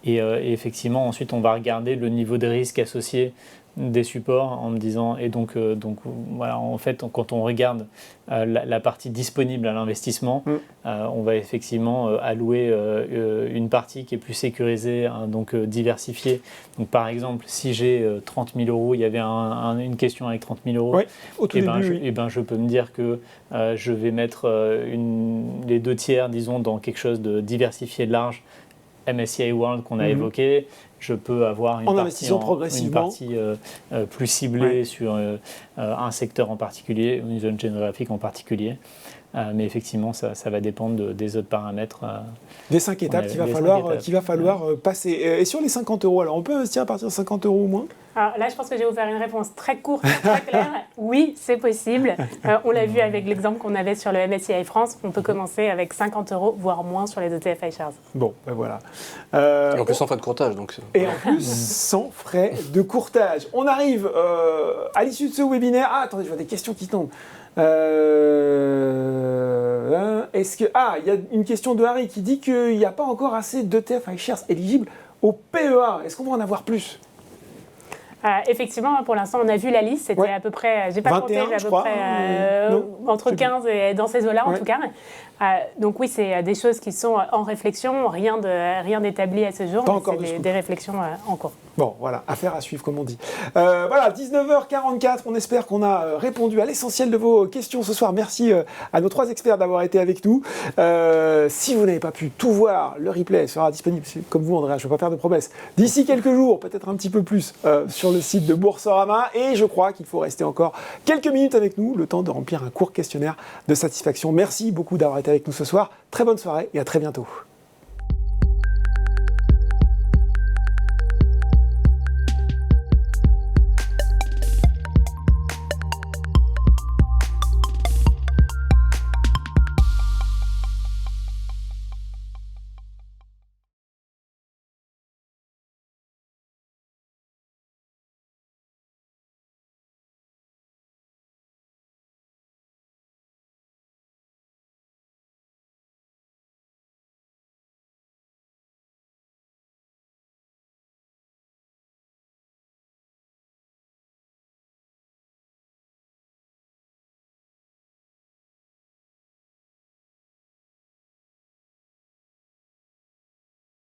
Et effectivement, ensuite, on va regarder le niveau de risque associé des supports en me disant et donc voilà, en fait quand on regarde la partie disponible à l'investissement, on va effectivement allouer une partie qui est plus sécurisée, donc diversifiée. Donc par exemple si j'ai 30 000 €, il y avait une question avec 30 000 €, au tout début, je peux me dire que je vais mettre les 2 tiers disons dans quelque chose de diversifié de large, MSCI World qu'on a évoqué. Je peux avoir une partie plus ciblée sur un secteur en particulier, une zone géographique en particulier. Mais effectivement, ça va dépendre des autres paramètres. Des 5 étapes qu'il va falloir passer. Et sur les 50 €, alors on peut investir à partir de 50 € ou moins ? Alors là, je pense que j'ai offert une réponse très courte, très claire. Oui, c'est possible. On l'a vu avec l'exemple qu'on avait sur le MSCI France. On peut commencer avec 50 €, voire moins sur les ETF iShares. Bon, ben voilà. Et en plus, sans frais de courtage. Donc... Et en plus, sans frais de courtage. On arrive à l'issue de ce webinaire. Ah, attendez, je vois des questions qui tombent. Il y a une question de Harry qui dit qu'il n'y a pas encore assez d'ETF iShares éligibles au PEA. Est-ce qu'on va en avoir plus ? Effectivement, pour l'instant, on a vu la liste. C'était à peu près, j'ai pas 21, compté, mais à peu crois, près entre 15 et dans ces eaux-là, en tout cas. Donc oui, c'est des choses qui sont en réflexion, rien d'établi à ce jour. Pas encore c'est des réflexions en cours. Bon, voilà, affaire à suivre, comme on dit. Voilà, 19h44, on espère qu'on a répondu à l'essentiel de vos questions ce soir. Merci à nos 3 experts d'avoir été avec nous. Si vous n'avez pas pu tout voir, le replay sera disponible, comme vous, Andrea, je ne veux pas faire de promesses, d'ici quelques jours, peut-être un petit peu plus, sur le site de Boursorama. Et je crois qu'il faut rester encore quelques minutes avec nous, le temps de remplir un court questionnaire de satisfaction. Merci beaucoup d'avoir été avec nous ce soir. Très bonne soirée et à très bientôt.